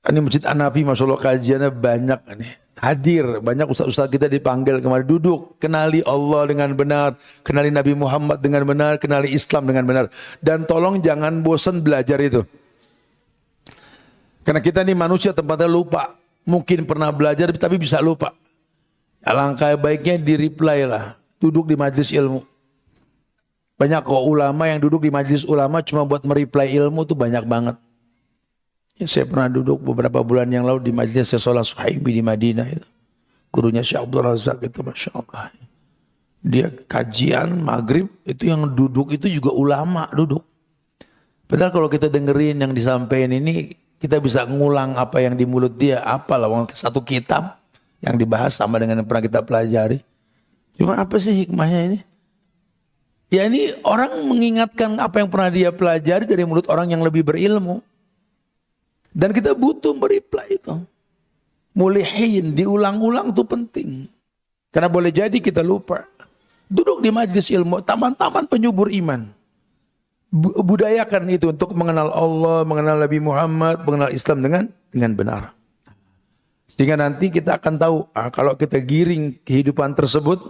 Ini Masjid An-Nafi, Masya Allah kajiannya banyak nih. Hadir, banyak ustaz-ustaz kita dipanggil kemarin, duduk, kenali Allah dengan benar, kenali Nabi Muhammad dengan benar, kenali Islam dengan benar. Dan tolong jangan bosan belajar itu. Karena kita ini manusia tempatnya lupa. Mungkin pernah belajar tapi bisa lupa. Alangkah baiknya di-reply lah, duduk di majelis ilmu. Banyak kok ulama yang duduk di majelis ulama cuma buat mereply ilmu tuh banyak banget. Ya, saya pernah duduk beberapa bulan yang lalu di majelis Syekh Suhaimi di Madinah itu. Gurunya Syekh Abdul Razak itu, Masya Allah. Dia kajian maghrib itu yang duduk itu juga ulama duduk. Padahal kalau kita dengerin yang disampaikan ini, kita bisa ngulang apa yang di mulut dia. Apalah satu kitab yang dibahas sama dengan yang pernah kita pelajari. Cuma apa sih hikmahnya ini? Ya ini orang mengingatkan apa yang pernah dia pelajari dari mulut orang yang lebih berilmu. Dan kita butuh mereply itu. Mulihin, diulang-ulang itu penting. Karena boleh jadi kita lupa. Duduk di majelis ilmu, taman-taman penyubur iman. Budayakan itu untuk mengenal Allah, mengenal Nabi Muhammad, mengenal Islam dengan benar. Sehingga nanti kita akan tahu, kalau kita giring kehidupan tersebut,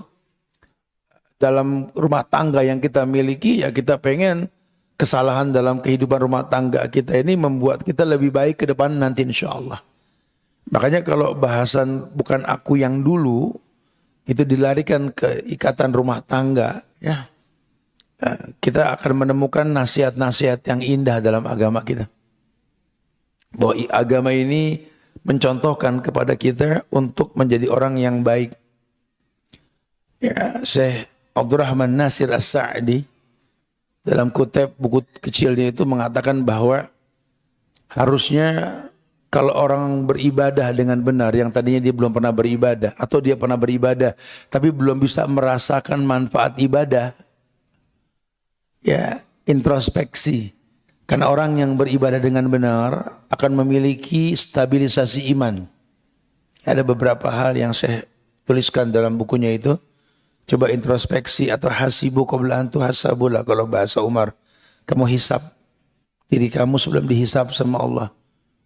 dalam rumah tangga yang kita miliki, ya kita pengen kesalahan dalam kehidupan rumah tangga kita ini membuat kita lebih baik ke depan nanti insya Allah. Makanya kalau bahasan bukan aku yang dulu, itu dilarikan ke ikatan rumah tangga, ya kita akan menemukan nasihat-nasihat yang indah dalam agama kita. Bahwa agama ini mencontohkan kepada kita untuk menjadi orang yang baik. Ya, Syekh Abdurrahman Nasir As-Sa'di dalam kutip buku kecilnya itu mengatakan bahwa harusnya kalau orang beribadah dengan benar, yang tadinya dia belum pernah beribadah, atau dia pernah beribadah tapi belum bisa merasakan manfaat ibadah, ya introspeksi. Karena orang yang beribadah dengan benar akan memiliki stabilisasi iman. Ada beberapa hal yang saya tuliskan dalam bukunya itu. Coba introspeksi atau hasibu qabla an tuhasabula kalau bahasa Umar. Kamu hisab diri kamu sebelum dihisab sama Allah.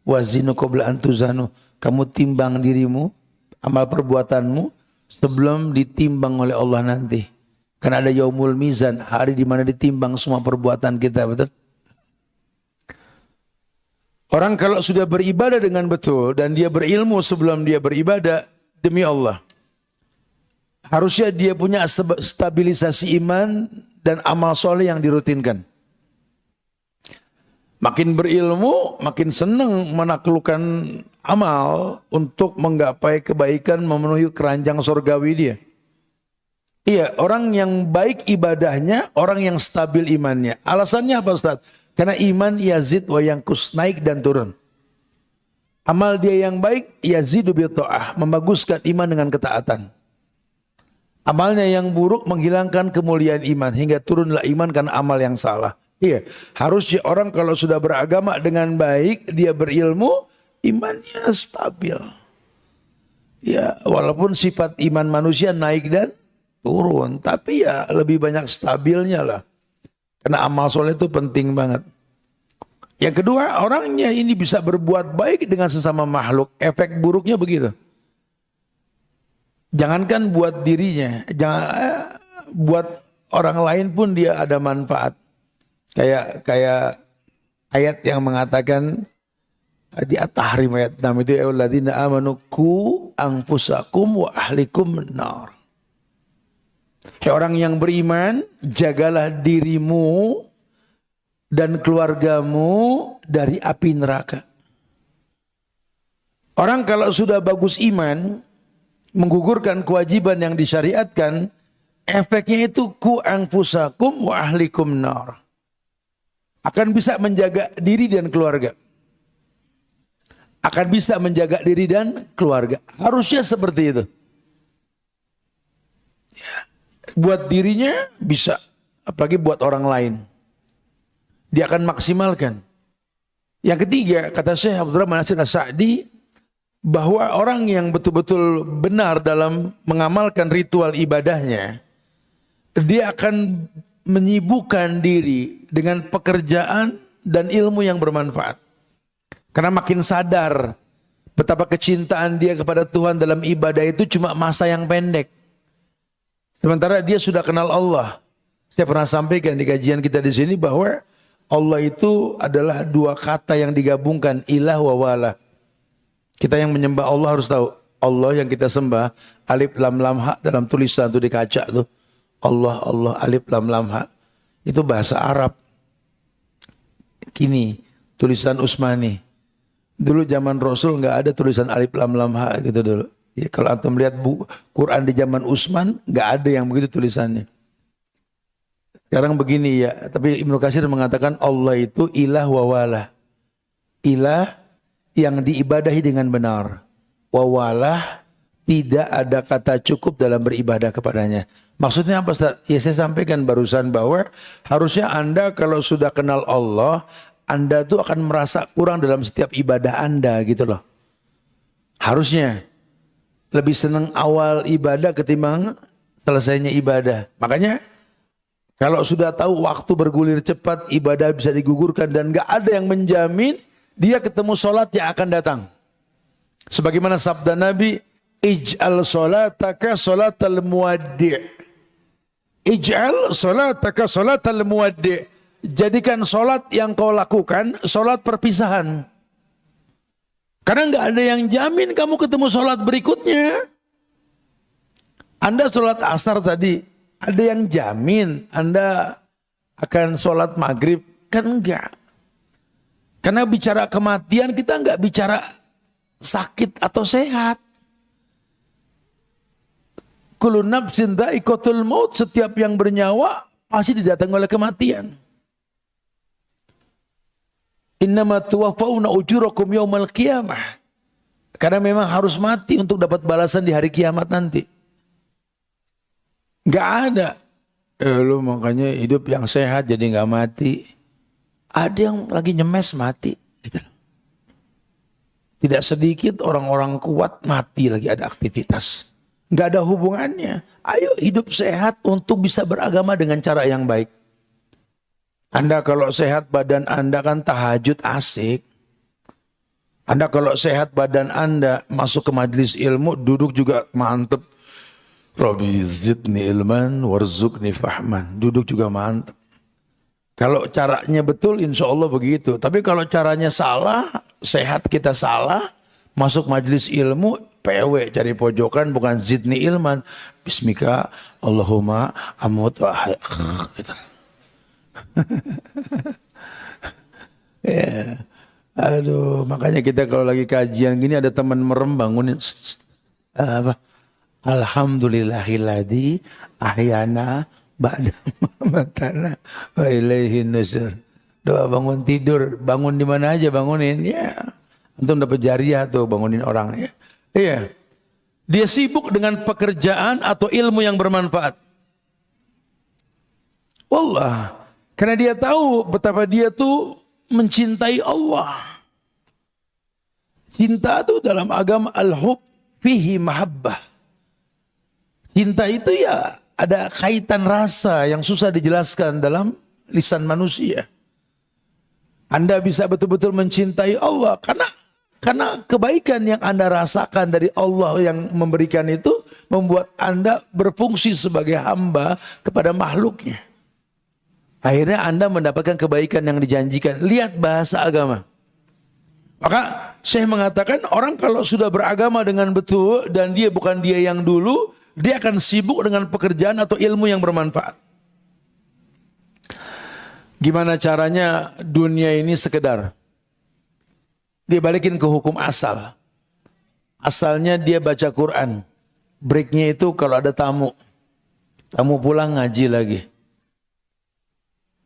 Wazinu qabla an tuzanu. Kamu timbang dirimu, amal perbuatanmu sebelum ditimbang oleh Allah nanti. Karena ada yaumul mizan, hari di mana ditimbang semua perbuatan kita, betul? Orang kalau sudah beribadah dengan betul dan dia berilmu sebelum dia beribadah, demi Allah, harusnya dia punya stabilisasi iman dan amal soleh yang dirutinkan. Makin berilmu, makin senang menaklukkan amal untuk menggapai kebaikan, memenuhi keranjang surgawi dia. Iya, orang yang baik ibadahnya, orang yang stabil imannya. Alasannya apa Ustaz? Karena iman yazid wa yanqus, naik dan turun. Amal dia yang baik, yazidu bi ta'ah, membaguskan iman dengan ketaatan. Amalnya yang buruk menghilangkan kemuliaan iman hingga turunlah iman karena amal yang salah. Iya, harusnya orang kalau sudah beragama dengan baik, dia berilmu, imannya stabil. Ya, walaupun sifat iman manusia naik dan turun, tapi ya lebih banyak stabilnya lah. Karena amal soleh itu penting banget. Yang kedua, orangnya ini bisa berbuat baik dengan sesama makhluk. Efek buruknya begitu. Jangankan buat dirinya, buat orang lain pun dia ada manfaat. Kayak ayat yang mengatakan di At-Tahrim ayat 6 itu, ya alladzina amanu qu anfusakum wa ahlikum nar. Hai orang yang beriman, jagalah dirimu dan keluargamu dari api neraka. Orang kalau sudah bagus iman, menggugurkan kewajiban yang disyariatkan, efeknya itu ku anfusakum wa ahlikum nar. Akan bisa menjaga diri dan keluarga. Akan bisa menjaga diri dan keluarga. Harusnya seperti itu. Ya. Buat dirinya bisa, apalagi buat orang lain. Dia akan maksimalkan. Yang ketiga, kata Syekh Abdurrahman Nasir As-Sa'di, bahwa orang yang betul-betul benar dalam mengamalkan ritual ibadahnya, dia akan menyibukkan diri dengan pekerjaan dan ilmu yang bermanfaat. Karena makin sadar betapa kecintaan dia kepada Tuhan dalam ibadah itu cuma masa yang pendek. Sementara dia sudah kenal Allah. Saya pernah sampaikan di kajian kita di sini bahwa Allah itu adalah dua kata yang digabungkan, ilah wa wala. Kita yang menyembah Allah harus tahu, Allah yang kita sembah, alif lam lam ha dalam tulisan itu di kaca tuh. Allah, Allah, alif lam lam ha. Itu bahasa Arab. Kini tulisan Utsmani. Dulu zaman Rasul nggak ada tulisan alif lam lam ha gitu dulu. Ya, kalau antum lihat Quran di zaman Utsman nggak ada yang begitu tulisannya. Sekarang begini ya, tapi Ibnu Katsir mengatakan Allah itu ilah wa wala. Ilah yang diibadahi dengan benar. Wa wala tidak ada kata cukup dalam beribadah kepadanya. Maksudnya apa Ustaz? Ya saya sampaikan barusan bahwa harusnya Anda kalau sudah kenal Allah, Anda tuh akan merasa kurang dalam setiap ibadah Anda gitu loh. Harusnya lebih senang awal ibadah ketimbang selesainya ibadah. Makanya kalau sudah tahu waktu bergulir cepat, ibadah bisa digugurkan dan gak ada yang menjamin dia ketemu sholat yang akan datang. Sebagaimana sabda Nabi, ij'al sholataka sholatal muwaddi'. Ij'al sholataka sholatal muwaddi'. Jadikan sholat yang kau lakukan, sholat perpisahan. Karena gak ada yang jamin kamu ketemu sholat berikutnya. Anda sholat asar tadi, ada yang jamin Anda akan sholat maghrib? Kan enggak. Karena bicara kematian kita enggak bicara sakit atau sehat. Kullu nafsin dha'iqatul maut, setiap yang bernyawa pasti didatangi oleh kematian. Innama tuwaffawna ujurakum yaumal qiyamah. Karena memang harus mati untuk dapat balasan di hari kiamat nanti. Gak ada. Lu makanya hidup yang sehat jadi gak mati. Ada yang lagi nyemes mati. Gitu. Tidak sedikit orang-orang kuat mati lagi ada aktivitas. Gak ada hubungannya. Ayo hidup sehat untuk bisa beragama dengan cara yang baik. Anda kalau sehat badan Anda kan tahajud asik. Anda kalau sehat badan Anda masuk ke majelis ilmu duduk juga mantep. Rabbi zidni ilman warzuqni fahman. Duduk juga mantap. Kalau caranya betul insya Allah begitu. Tapi kalau caranya salah, sehat kita salah, masuk majelis ilmu, PW cari pojokan bukan zidni ilman. Bismika Allahumma amut wa gitu. Ya. Aduh, makanya kita kalau lagi kajian gini ada teman merem bangunin apa? Alhamdulillahilladzi ahyana ba'da mamatana wa ilaihin nusur. Doa bangun tidur, bangun di mana aja bangunin ya. Antum dapat jariah tuh bangunin orang ya. Iya. Dia sibuk dengan pekerjaan atau ilmu yang bermanfaat. Wallah, karena dia tahu betapa dia tuh mencintai Allah. Cinta itu dalam agama al-hub fihi mahabbah. Cinta itu ya ada kaitan rasa yang susah dijelaskan dalam lisan manusia. Anda bisa betul-betul mencintai Allah karena kebaikan yang Anda rasakan dari Allah yang memberikan itu membuat Anda berfungsi sebagai hamba kepada makhluknya. Akhirnya Anda mendapatkan kebaikan yang dijanjikan. Lihat bahasa agama. Maka saya mengatakan orang kalau sudah beragama dengan betul dan dia bukan dia yang dulu, Dia akan sibuk dengan pekerjaan atau ilmu yang bermanfaat. Gimana caranya dunia ini sekedar dia balikin ke hukum asal. Asalnya dia baca Quran. Breaknya itu kalau ada tamu. Tamu pulang ngaji lagi.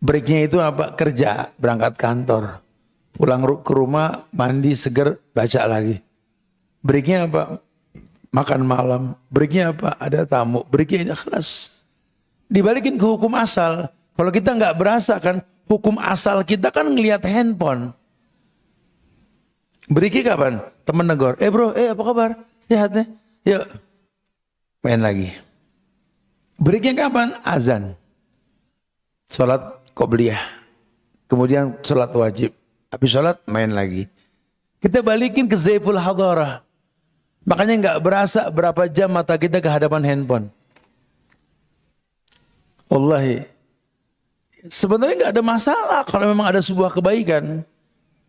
Breaknya itu apa? Kerja, berangkat kantor. Pulang ke rumah, mandi, seger, baca lagi. Breaknya apa? Makan malam. Breaknya apa? Ada tamu. Breaknya ikhlas. Dibalikin ke hukum asal. Kalau kita nggak berasa kan, hukum asal kita kan ngelihat handphone. Breaknya kapan? Temen negor. Bro, apa kabar? Sehat nih? Yuk. Main lagi. Breaknya kapan? Azan. Sholat qobliyah. Kemudian sholat wajib. Habis sholat main lagi. Kita balikin ke Zaiful Hadarah. Makanya nggak berasa berapa jam mata kita ke hadapan handphone. Wallahi. Sebenarnya nggak ada masalah kalau memang ada sebuah kebaikan.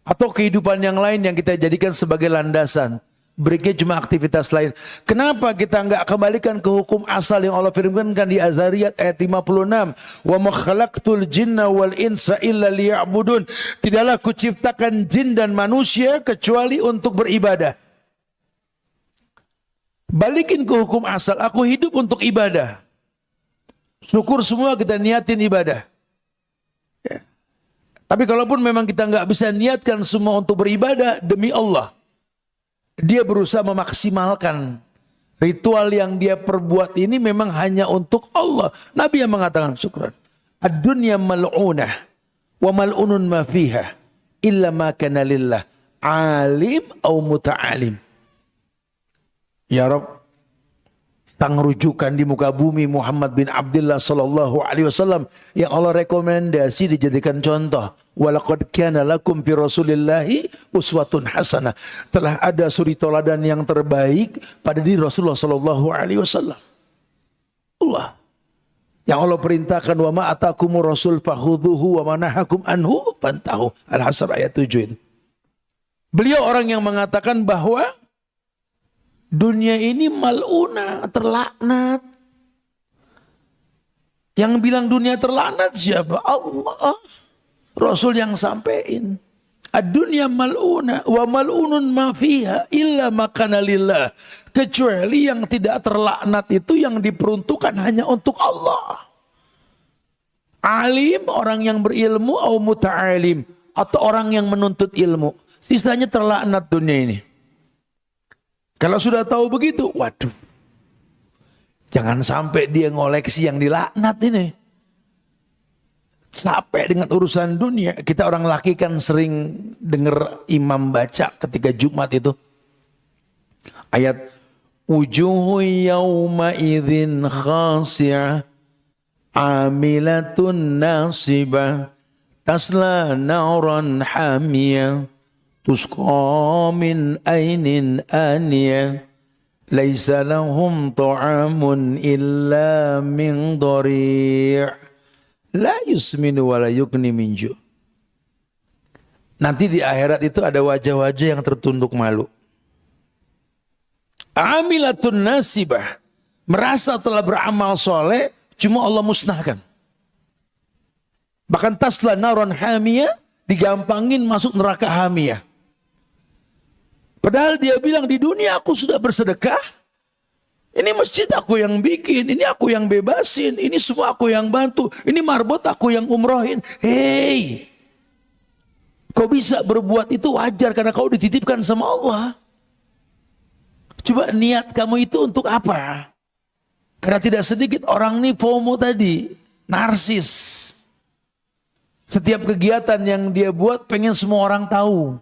Atau kehidupan yang lain yang kita jadikan sebagai landasan. Breaknya cuma aktivitas lain. Kenapa kita nggak kembalikan ke hukum asal yang Allah firmankan di Az-Zariyat ayat 56? Wa ma khalaqtul jinna wal insa illa liya'budun. Tidaklah kuciptakan jin dan manusia kecuali untuk beribadah. Balikin ke hukum asal. Aku hidup untuk ibadah. Syukur semua kita niatin ibadah. Ya. Tapi kalaupun memang kita nggak bisa niatkan semua untuk beribadah demi Allah. Dia berusaha memaksimalkan ritual yang dia perbuat ini memang hanya untuk Allah. Nabi yang mengatakan syukran. Ad-dunya mal'unah wa mal'unun ma fiha illa ma kana lillah alim au muta'alim. Ya Rabb, sang rujukan di muka bumi Muhammad bin Abdullah sallallahu alaihi wasallam yang Allah rekomendasi dijadikan contoh. Walaqad kana lakum fi Rasulillahi uswatun hasanah. Telah ada suri teladan yang terbaik pada diri Rasulullah sallallahu alaihi wasallam. Allah yang Allah perintahkan wa ma atakumur rasul fakhudhuhu wa manahakum anhu fantahu. Al-Hasr ayat 7 itu. Beliau orang yang mengatakan bahwa dunia ini mal'una, terlaknat. Yang bilang dunia terlaknat siapa? Allah. Rasul yang sampein. Ad-dunya mal'una wa mal'unun ma fiha illa makana lillah. Kecuali yang tidak terlaknat itu yang diperuntukkan hanya untuk Allah. Alim, orang yang berilmu, atau muta'alim, atau orang yang menuntut ilmu. Sisanya terlaknat dunia ini. Kalau sudah tahu begitu, waduh. Jangan sampai dia ngoleksi yang dilaknat ini. Sampai dengan urusan dunia. Kita orang laki kan sering dengar imam baca ketika Jumat itu. Ayat. Wujuhu yawma idhin khasi'ah. Amilatun nasibah. Tasla nauran hamiyah. Tusqa min ainin aniyah. Laisa lahum ta'amun illa min dhari'. La yusminu wa la yugni min ju'. Nanti di akhirat itu ada wajah-wajah yang tertunduk malu. Amilatun nasibah. Merasa telah beramal soleh, cuma Allah musnahkan. Bahkan tasla naron hamiyah, digampangin masuk neraka hamiyah. Padahal dia bilang di dunia aku sudah bersedekah. Ini masjid aku yang bikin, ini aku yang bebasin, ini semua aku yang bantu, ini marbot aku yang umrohin. Hei, kau bisa berbuat itu wajar karena kau dititipkan sama Allah. Coba niat kamu itu untuk apa? Karena tidak sedikit orang nih FOMO tadi, narsis. Setiap kegiatan yang dia buat pengen semua orang tahu.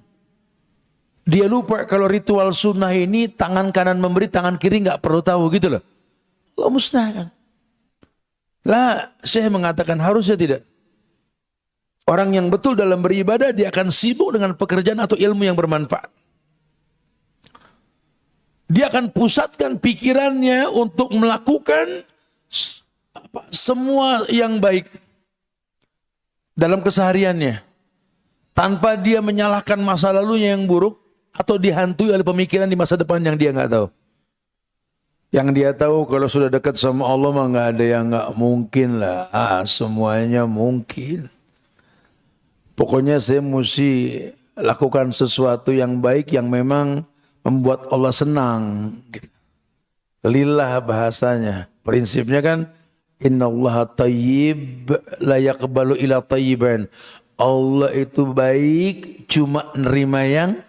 Dia lupa kalau ritual sunnah ini tangan kanan memberi, tangan kiri nggak perlu tahu gitu loh. Allah musnahkan. Lah, saya mengatakan harusnya tidak. Orang yang betul dalam beribadah dia akan sibuk dengan pekerjaan atau ilmu yang bermanfaat. Dia akan pusatkan pikirannya untuk melakukan semua yang baik dalam kesehariannya. Tanpa dia menyalahkan masa lalunya yang buruk. Atau dihantui oleh pemikiran di masa depan yang dia nggak tahu. Yang dia tahu kalau sudah dekat sama Allah mah nggak ada yang nggak mungkin lah. Semuanya mungkin. Pokoknya saya mesti lakukan sesuatu yang baik yang memang membuat Allah senang. Lillah bahasanya. Prinsipnya kan innallaha tayyib la yaqbalu ila tayyiban. Allah itu baik cuma nerima yang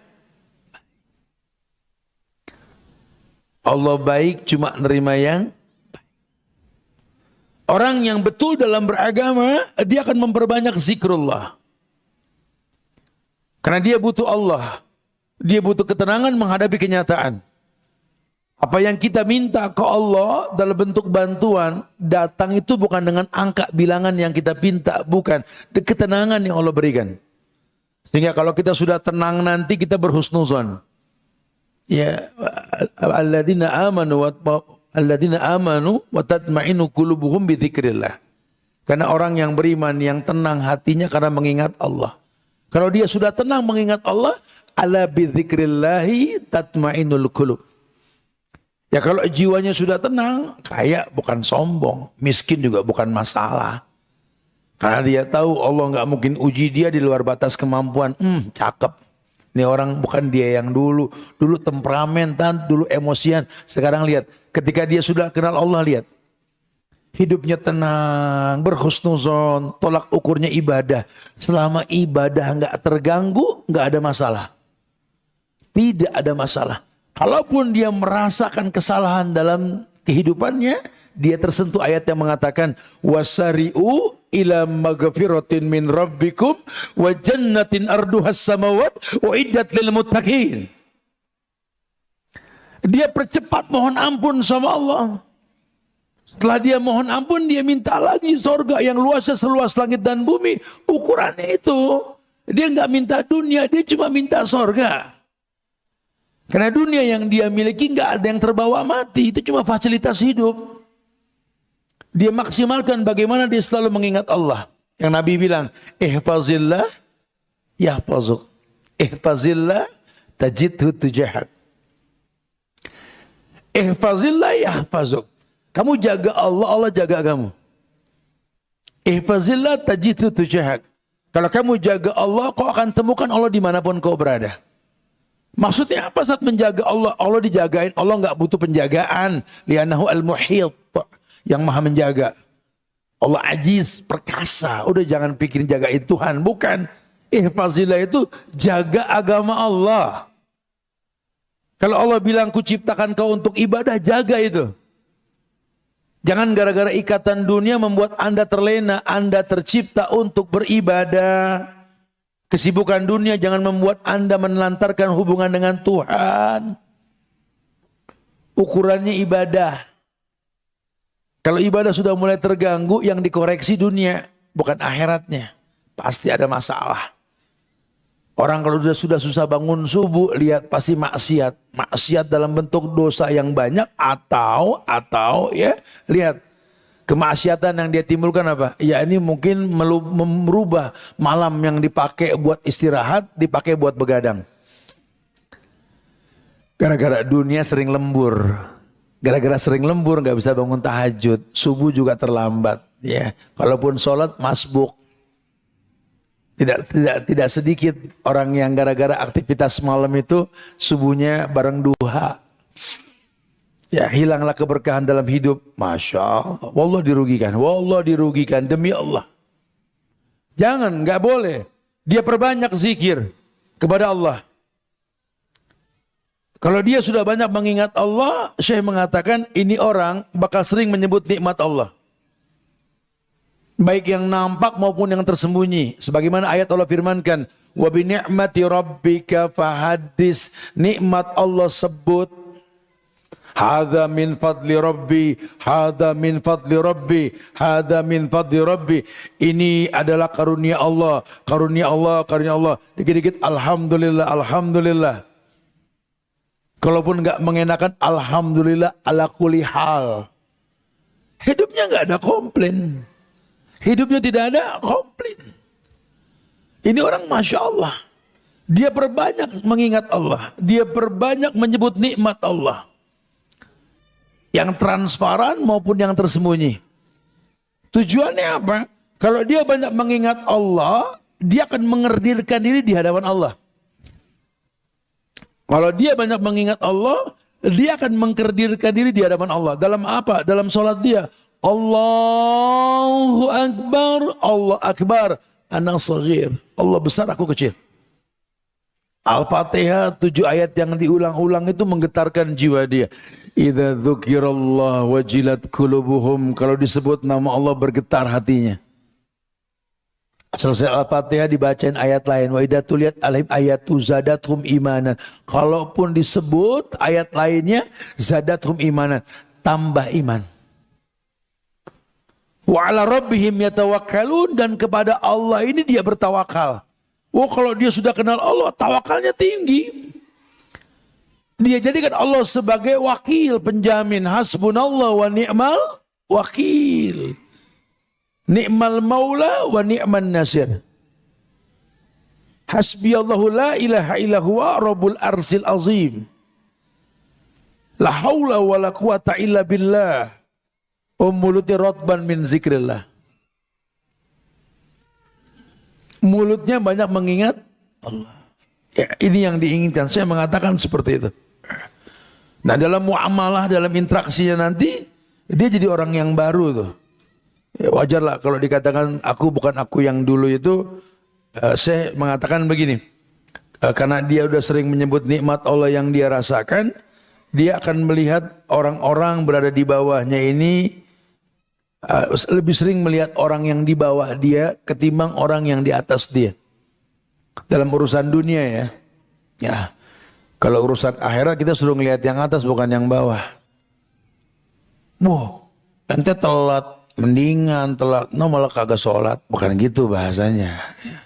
Allah baik cuma nerima yang baik. Orang yang betul dalam beragama dia akan memperbanyak zikrullah. Karena dia butuh Allah. Dia butuh ketenangan menghadapi kenyataan. Apa yang kita minta ke Allah dalam bentuk bantuan, datang itu bukan dengan angka bilangan yang kita pinta, bukan. Ketenangan yang Allah berikan. Sehingga kalau kita sudah tenang nanti kita berhusnuzon. Ya, alladzina amanu wa tatma'innu qulubuhum bi dzikrillah. Karena orang yang beriman yang tenang hatinya karena mengingat Allah. Kalau dia sudah tenang mengingat Allah, ala bidzikrillahi tatma'innul qulub. Ya kalau jiwanya sudah tenang, kaya bukan sombong, miskin juga bukan masalah. Karena dia tahu Allah nggak mungkin uji dia di luar batas kemampuan. Cakep. Ini orang bukan dia yang dulu temperamentan, dulu emosian. Sekarang lihat, ketika dia sudah kenal Allah, lihat. Hidupnya tenang, berhusnuzon, tolak ukurnya ibadah. Selama ibadah nggak terganggu, nggak ada masalah. Tidak ada masalah. Kalaupun dia merasakan kesalahan dalam kehidupannya, dia tersentuh ayat yang mengatakan wasari'u ila maghfiratin min rabbikum wa jannatin arduhas samawat wa iddat lil muttaqin. Dia percepat mohon ampun sama Allah. Setelah dia mohon ampun, dia minta lagi surga yang luasnya seluas langit dan bumi. Ukurannya itu. Dia nggak minta dunia, dia cuma minta surga. Karena dunia yang dia miliki nggak ada yang terbawa mati. Itu cuma fasilitas hidup. Dia maksimalkan bagaimana dia selalu mengingat Allah. Yang Nabi bilang, ihfazillah yahfazuk. Ihfazillah tajidhu tujahak. Ihfazillah yahfazuk. Kamu jaga Allah, Allah jaga kamu. Ihfazillah tajidhu tujahak. Kalau kamu jaga Allah, kau akan temukan Allah dimanapun kau berada. Maksudnya apa saat menjaga Allah? Allah dijagain, Allah nggak butuh penjagaan. Li'annahu al-muhit, yang maha menjaga. Allah aziz, perkasa. Udah jangan pikirin jagain Tuhan, bukan. Ihfazillah itu jaga agama Allah. Kalau Allah bilang ku ciptakan kau untuk ibadah, jaga itu. Jangan gara-gara ikatan dunia membuat Anda terlena. Anda tercipta untuk beribadah. Kesibukan dunia jangan membuat Anda menelantarkan hubungan dengan Tuhan. Ukurannya ibadah. Kalau ibadah sudah mulai terganggu, yang dikoreksi dunia, bukan akhiratnya. Pasti ada masalah. Orang kalau sudah susah bangun subuh, lihat pasti maksiat. Maksiat dalam bentuk dosa yang banyak atau ya, lihat kemaksiatan yang dia timbulkan apa? Ya ini mungkin merubah malam yang dipakai buat istirahat, dipakai buat begadang. Gara-gara dunia sering lembur. Gara-gara sering lembur nggak bisa bangun tahajud. Subuh juga terlambat. Ya, kalaupun sholat masbuk. Tidak sedikit orang yang gara-gara aktivitas malam itu subuhnya bareng duha. Ya hilanglah keberkahan dalam hidup. Masya Allah. Wallah dirugikan demi Allah. Jangan, nggak boleh. Dia perbanyak zikir kepada Allah. Kalau dia sudah banyak mengingat Allah, Syekh mengatakan ini orang bakal sering menyebut nikmat Allah. Baik yang nampak maupun yang tersembunyi. Sebagaimana ayat Allah firmankan, wa bi ni'mati rabbika fahaddis, nikmat Allah sebut. Hadza min fadli rabbi, hadza min fadli rabbi, hadza min fadli rabbi. Ini adalah karunia Allah, karunia Allah, karunia Allah. Dikit-dikit alhamdulillah, alhamdulillah. Kalaupun enggak mengenakan alhamdulillah ala kulli hal. Hidupnya enggak ada komplain. Hidupnya tidak ada komplain. Ini orang Masya Allah. Dia perbanyak mengingat Allah. Dia perbanyak menyebut nikmat Allah. Yang transparan maupun yang tersembunyi. Tujuannya apa? Kalau dia banyak mengingat Allah, dia akan mengerdilkan diri di hadapan Allah. Kalau dia banyak mengingat Allah, dia akan mengkerdilkan diri di hadapan Allah. Dalam apa? Dalam sholat dia. Allahu Akbar, Allah Akbar, ana saghir. Allah besar, aku kecil. Al-Fatihah 7 ayat yang diulang-ulang itu menggetarkan jiwa dia. Idza dzukirallah wajilat qulubuhum. Kalau disebut nama Allah bergetar hatinya. Selesai Al-Fatihah dibacain ayat lain. Wa idza tuliyat alaihim ayatu zadathum imanan. Kalaupun disebut ayat lainnya zadathum imanan, tambah iman. Wa ala rabbihim yatawakkalun, dan kepada Allah ini dia bertawakal. Oh, kalau dia sudah kenal Allah, tawakalnya tinggi. Dia jadikan Allah sebagai wakil, penjamin. Hasbunallah wa ni'mal wakil. Ni'mal maula wa ni'man nasir. Hasbiyallahu la ilaha illa huwa rabbul arsil azim. La haula wa la quwata illa billah. Muluti rotban min zikrillah. Mulutnya banyak mengingat Allah. Ya, ini yang diinginkan. Saya mengatakan seperti itu. Nah, dalam muamalah, dalam interaksinya nanti, dia jadi orang yang baru tuh. Ya, wajar lah kalau dikatakan aku bukan aku yang dulu itu. Saya mengatakan begini. Karena dia udah sering menyebut nikmat Allah yang dia rasakan, dia akan melihat orang-orang berada di bawahnya ini, lebih sering melihat orang yang di bawah dia ketimbang orang yang di atas dia. Dalam urusan dunia ya. Ya. Kalau urusan akhirat kita suruh ngelihat yang atas bukan yang bawah. Wah, ente telat, mendingan telat, no malah kagak sholat. Bukan gitu bahasanya. Ya.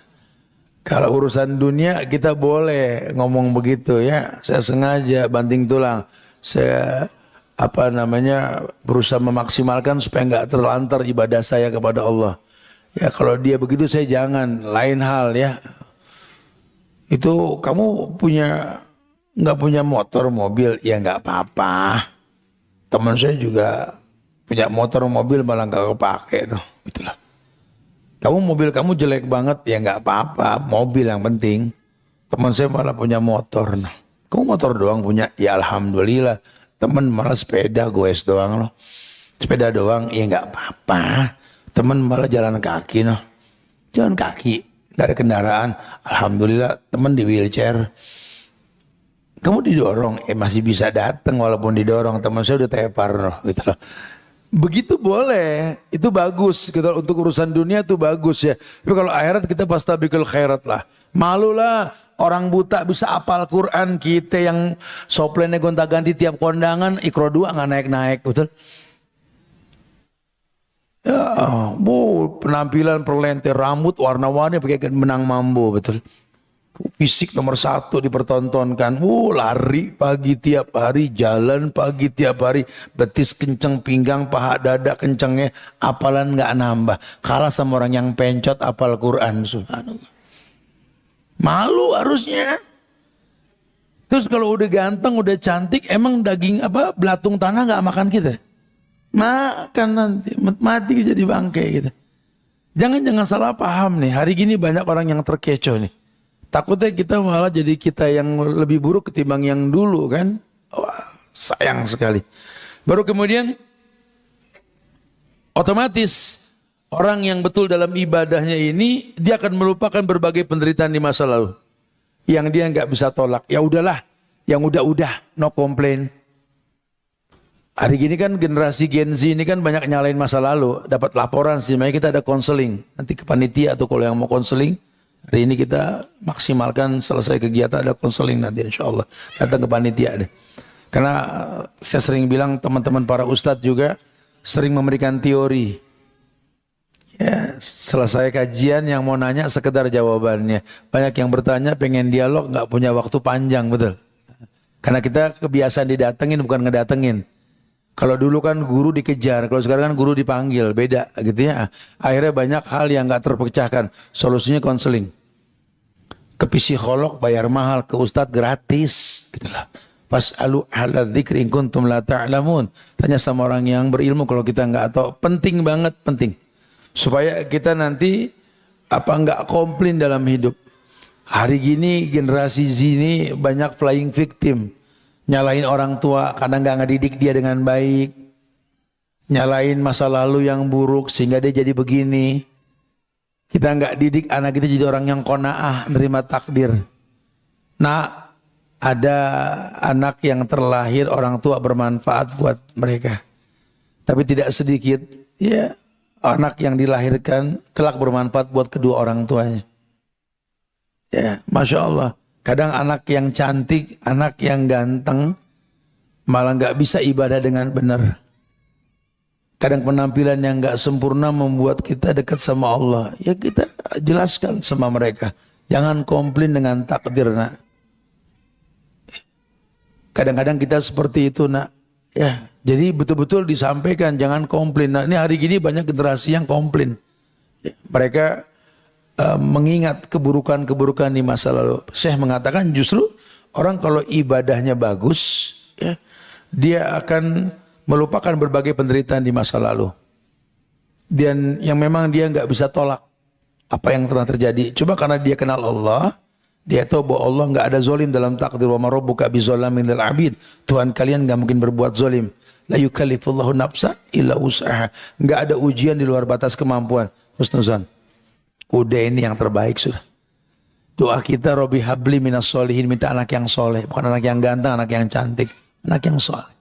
Kalau urusan dunia kita boleh ngomong begitu ya. Saya sengaja banting tulang. Saya berusaha memaksimalkan supaya nggak terlantar ibadah saya kepada Allah. Ya kalau dia begitu saya jangan, lain hal ya. Itu kamu nggak punya motor mobil ya nggak apa-apa. Teman saya juga punya motor mobil malah nggak kepake tuh, itulah. Mobil kamu jelek banget ya nggak apa-apa, mobil yang penting. Teman saya malah punya motor. Nah, kamu motor doang punya, ya alhamdulillah. Temen malah sepeda goes doang loh. Sepeda doang ya nggak apa-apa. Temen malah jalan kaki loh. Jalan kaki, nggak ada kendaraan. Alhamdulillah temen di wheelchair. Kamu didorong, masih bisa datang walaupun didorong. Teman saya udah tepar loh gitu loh. Begitu boleh, itu bagus gitu. Untuk urusan dunia itu bagus ya. Tapi kalau akhirat kita fastabiqul khairat lah. Malulah. Orang buta bisa apal Quran, kita yang soplennya gonta-ganti tiap kondangan, Iqra 2 nggak naik-naik, betul? Ya, penampilan perlente, rambut warna-warni pakai benang mambo, betul? Fisik nomor 1 dipertontonkan, lari pagi tiap hari, jalan pagi tiap hari, betis kenceng, pinggang, paha, dada kencengnya, apalan nggak nambah, kalah sama orang yang pencot apal Quran, subhanallah. Malu harusnya. Terus kalau udah ganteng, udah cantik, emang daging belatung tanah nggak makan kita? Makan nanti, mati jadi bangkai gitu. Jangan salah paham nih. Hari gini banyak orang yang terkecoh nih. Takutnya kita malah jadi kita yang lebih buruk ketimbang yang dulu kan. Wah, sayang sekali. Baru kemudian otomatis orang yang betul dalam ibadahnya ini, dia akan melupakan berbagai penderitaan di masa lalu. Yang dia nggak bisa tolak. Ya udahlah, yang udah-udah, no complain. Hari gini kan generasi Gen Z ini kan banyak nyalain masa lalu. Dapat laporan sih, makanya kita ada konseling. Nanti ke panitia atau kalau yang mau konseling, hari ini kita maksimalkan selesai kegiatan ada konseling nanti insya Allah. Datang ke panitia deh. Karena saya sering bilang teman-teman para ustadz juga sering memberikan teori. Ya, selesai kajian yang mau nanya sekedar jawabannya. Banyak yang bertanya pengen dialog nggak punya waktu panjang, betul. Karena kita kebiasaan didatengin bukan ngedatengin. Kalau dulu kan guru dikejar, kalau sekarang kan guru dipanggil, beda gitu ya. Akhirnya banyak hal yang nggak terpecahkan. Solusinya konseling. Ke psikolog bayar mahal, ke ustadz gratis, gitulah. Fas'alu ahla dzikri in kuntum la ta'lamun. Tanya sama orang yang berilmu kalau kita enggak tahu. Penting banget, penting. Supaya kita nanti enggak komplain dalam hidup. Hari gini generasi Z ini banyak flying victim. Nyalahin orang tua karena enggak ngedidik dia dengan baik. Nyalahin masa lalu yang buruk sehingga dia jadi begini. Kita enggak didik anak kita jadi orang yang qanaah, nerima takdir. Nah, ada anak yang terlahir orang tua bermanfaat buat mereka. Tapi tidak sedikit ya anak yang dilahirkan kelak bermanfaat buat kedua orang tuanya. Ya, Masya Allah. Kadang anak yang cantik, anak yang ganteng malah nggak bisa ibadah dengan benar. Kadang penampilan yang nggak sempurna membuat kita dekat sama Allah. Ya kita jelaskan sama mereka. Jangan komplain dengan takdir, nak. Kadang-kadang kita seperti itu, nak. Ya, jadi betul-betul disampaikan, jangan komplain. Nah, ini hari gini banyak generasi yang komplain. Ya, mereka mengingat keburukan-keburukan di masa lalu. Syekh mengatakan justru orang kalau ibadahnya bagus, ya, dia akan melupakan berbagai penderitaan di masa lalu. Dan yang memang dia nggak bisa tolak apa yang pernah terjadi. Coba karena dia kenal Allah. Dia tahu bahwa Allah enggak ada zalim dalam takdir. Wa ma rabbuka bizalamin lil abid. Tuhan kalian enggak mungkin berbuat zalim. La yukallifullahu nafsan illa wus'aha. Enggak ada ujian di luar batas kemampuan. Husnuzan. Udah ini yang terbaik sudah. Doa kita Rabbi habli minas solihin, minta anak yang soleh, bukan anak yang ganteng, anak yang cantik, anak yang soleh.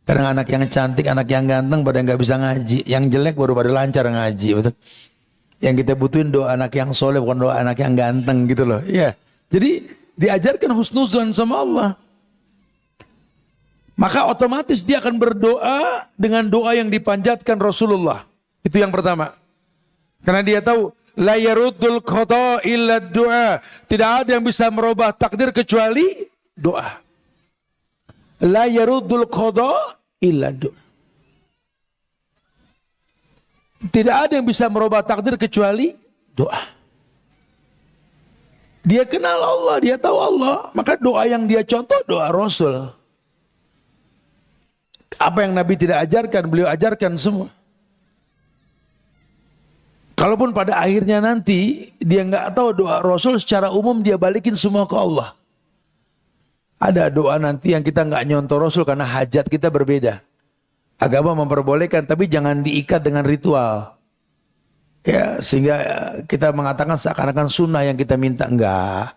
Kadang anak yang cantik, anak yang ganteng pada enggak bisa ngaji, yang jelek baru pada lancar ngaji, betul. Yang kita butuhin doa anak yang soleh, bukan doa anak yang ganteng gitu loh. Ya. Jadi diajarkan husnuzan sama Allah. Maka otomatis dia akan berdoa dengan doa yang dipanjatkan Rasulullah. Itu yang pertama. Karena dia tahu la yaruddul qada illa doa. Tidak ada yang bisa merubah takdir kecuali doa. La yaruddul qada illa doa. Tidak ada yang bisa merubah takdir kecuali doa. Dia kenal Allah, dia tahu Allah. Maka doa yang dia contoh doa Rasul. Apa yang Nabi tidak ajarkan, beliau ajarkan semua. Kalaupun pada akhirnya nanti dia nggak tahu doa Rasul, secara umum dia balikin semua ke Allah. Ada doa nanti yang kita nggak nyontoh Rasul karena hajat kita berbeda. Agama memperbolehkan, tapi jangan diikat dengan ritual. Ya, sehingga kita mengatakan seakan-akan sunnah yang kita minta. Enggak.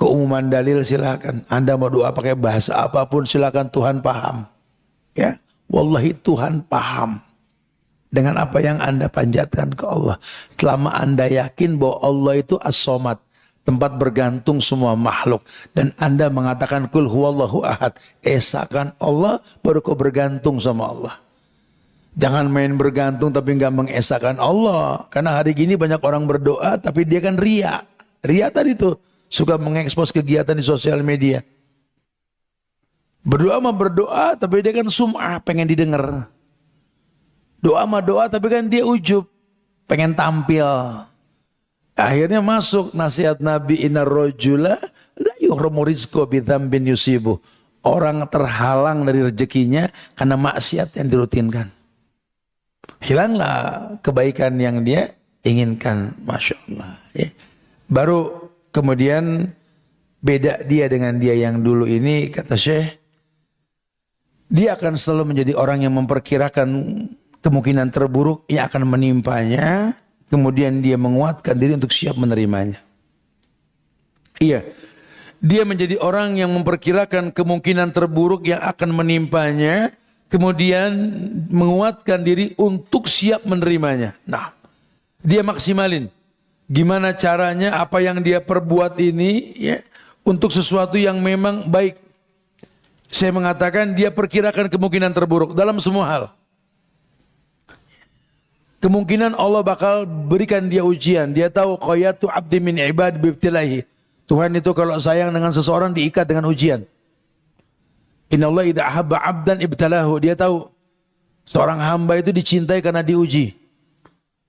Keumuman dalil silakan. Anda mau doa pakai bahasa apapun silakan, Tuhan paham. Ya, wallahi Tuhan paham dengan apa yang Anda panjatkan ke Allah. Selama Anda yakin bahwa Allah itu as-somad, tempat bergantung semua makhluk, dan Anda mengatakan kul huwallahu ahad, esakan Allah, baru kau bergantung sama Allah. Jangan main bergantung tapi enggak mengesahkan Allah. Karena hari gini banyak orang berdoa tapi dia kan ria. Ria tadi tuh suka mengekspos kegiatan di sosial media. Berdoa mah berdoa tapi dia kan sum'ah, pengen didengar. Doa mah doa tapi kan dia ujub, pengen tampil. Akhirnya masuk nasihat Nabi innar rajula la yuhramu rizqo bi dzambin yusibu. Orang terhalang dari rezekinya karena maksiat yang dirutinkan. Hilanglah kebaikan yang dia inginkan, Masya Allah. Ya. Baru kemudian beda dia dengan dia yang dulu ini, kata Syekh, dia akan selalu menjadi orang yang memperkirakan kemungkinan terburuk yang akan menimpanya, kemudian dia menguatkan diri untuk siap menerimanya. Iya, dia menjadi orang yang memperkirakan kemungkinan terburuk yang akan menimpanya, kemudian menguatkan diri untuk siap menerimanya. Nah, dia maksimalin. Gimana caranya, apa yang dia perbuat ini ya untuk sesuatu yang memang baik. Saya mengatakan dia perkirakan kemungkinan terburuk dalam semua hal. Kemungkinan Allah bakal berikan dia ujian. Dia tahu qayatu abdi min ibad bibtilahi. Tuhan itu kalau sayang dengan seseorang diikat dengan ujian. Innallaha idza ahabba 'abdan ibtalahu. Dia tahu seorang hamba itu dicintai karena diuji.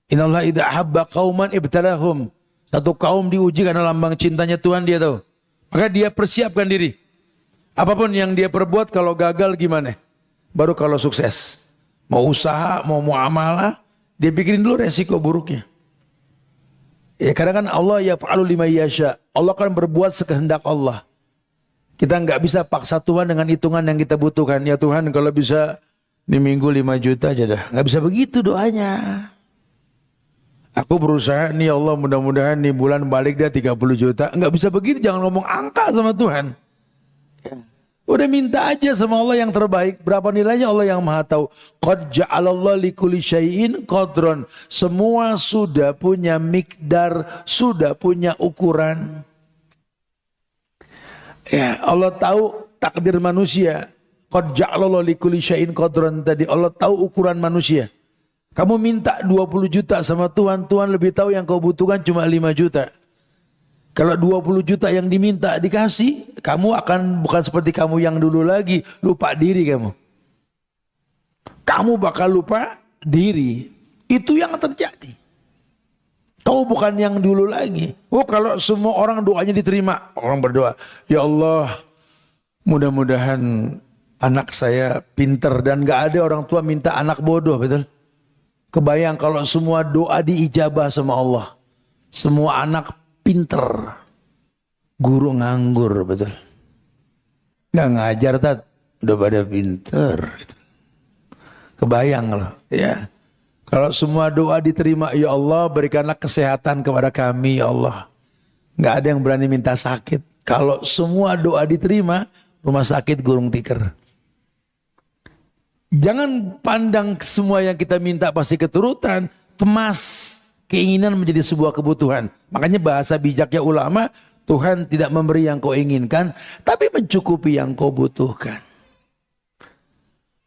Innallaha idza ahabba qauman ibtalahum. Satu kaum diuji karena lambang cintanya Tuhan, dia tahu. Maka dia persiapkan diri. Apapun yang dia perbuat kalau gagal gimana? Baru kalau sukses. Mau usaha, mau muamalah, dia pikirin dulu resiko buruknya. Ya kadang kan Allah yaf'alu lima yasha. Allah kan berbuat sekehendak Allah. Kita nggak bisa paksa Tuhan dengan hitungan yang kita butuhkan. Ya Tuhan kalau bisa di minggu 5 juta aja dah. Nggak bisa begitu doanya. Aku berusaha nih Allah mudah-mudahan nih bulan balik dia 30 juta. Nggak bisa begitu, jangan ngomong angka sama Tuhan. Udah minta aja sama Allah yang terbaik. Berapa nilainya Allah yang maha tahu. Qad ja'alallahu likulli syai'in qadron. Semua sudah punya mikdar, sudah punya ukuran. Ya, Allah tahu takdir manusia. Qad ja'alallahu likulli syai'in qadron tadi. Allah tahu ukuran manusia. Kamu minta 20 juta sama Tuhan, Tuhan lebih tahu yang kau butuhkan cuma 5 juta. Kalau 20 juta yang diminta dikasih, kamu akan bukan seperti kamu yang dulu lagi, lupa diri kamu. Kamu bakal lupa diri. Itu yang terjadi. Kamu bukan yang dulu lagi. Oh kalau semua orang doanya diterima, orang berdoa, ya Allah mudah-mudahan anak saya pinter dan gak ada orang tua minta anak bodoh, betul? Kebayang kalau semua doa diijabah sama Allah. Semua anak pinter, guru nganggur, betul. Nggak ngajar tat, udah pada pinter. Kebayang loh, ya. Kalau semua doa diterima, ya Allah berikanlah kesehatan kepada kami, ya Allah. Nggak ada yang berani minta sakit. Kalau semua doa diterima, rumah sakit gulung tikar. Jangan pandang semua yang kita minta pasti keturutan, kemas keinginan menjadi sebuah kebutuhan. Makanya bahasa bijaknya ulama, Tuhan tidak memberi yang kau inginkan, tapi mencukupi yang kau butuhkan.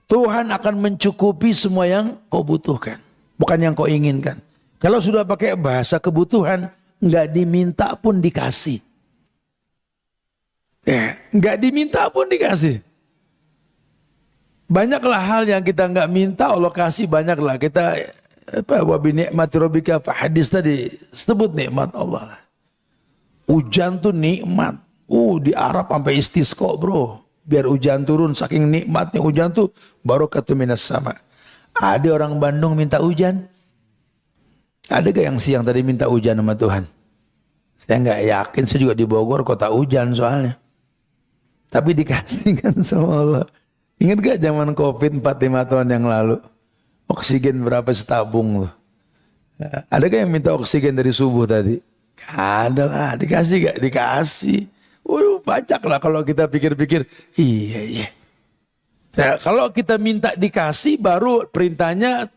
Tuhan akan mencukupi semua yang kau butuhkan, bukan yang kau inginkan. Kalau sudah pakai bahasa kebutuhan, nggak diminta pun dikasih. Nggak diminta pun dikasih. Banyaklah hal yang kita nggak minta, Allah kasih banyaklah. Kita wa bi ni'mati rabbika fa hadis tadi sebut nikmat Allah. Hujan tuh nikmat. Di Arab sampai istisqa, bro. Biar hujan turun saking nikmatnya hujan tuh barakatu minas sama. Ada orang Bandung minta hujan? Ada gak yang siang tadi minta hujan sama Tuhan? Saya nggak yakin, saya juga di Bogor kota hujan soalnya. Tapi dikasih kan sama Allah. Ingat gak zaman Covid 4-5 tahun yang lalu? Oksigen berapa setabung loh. Ada gak yang minta oksigen dari subuh tadi? Gak ada lah. Dikasih gak? Dikasih. Banyak lah kalau kita pikir-pikir. Iya. Nah, kalau kita minta dikasih baru perintahnya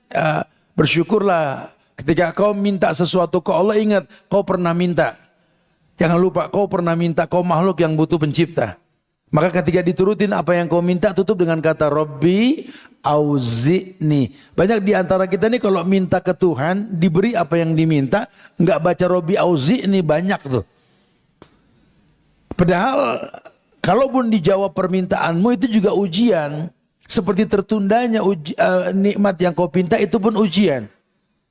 bersyukurlah. Ketika kau minta sesuatu ke Allah, ingat kau pernah minta. Jangan lupa kau pernah minta, kau makhluk yang butuh pencipta. Maka ketika diturutin apa yang kau minta, tutup dengan kata Rabbi auzi'ni. Banyak di antara kita nih kalau minta ke Tuhan, diberi apa yang diminta, enggak baca Rabbi auzi'ni, banyak tuh. Padahal kalaupun dijawab permintaanmu itu juga ujian. Seperti tertundanya nikmat yang kau minta itu pun ujian.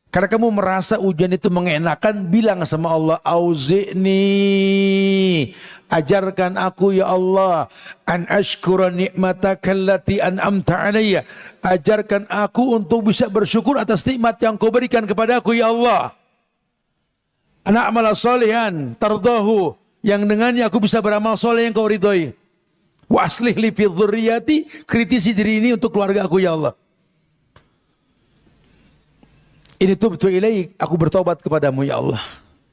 Karena kamu merasa ujian itu mengenakan, bilang sama Allah, auzi'ni, ajarkan aku ya Allah, an ashkura ni'mataka allati an'amta alayya, ajarkan aku untuk bisa bersyukur atas nikmat yang kau berikan kepada aku ya Allah. Ana amala salihan tardahu, yang dengannya aku bisa beramal soleh yang kau ridhoi. Wa aslih li fi dzurriyyati, kritisi diri ini untuk keluarga aku ya Allah. Ini tubtu ilaik, aku bertobat kepadamu ya Allah.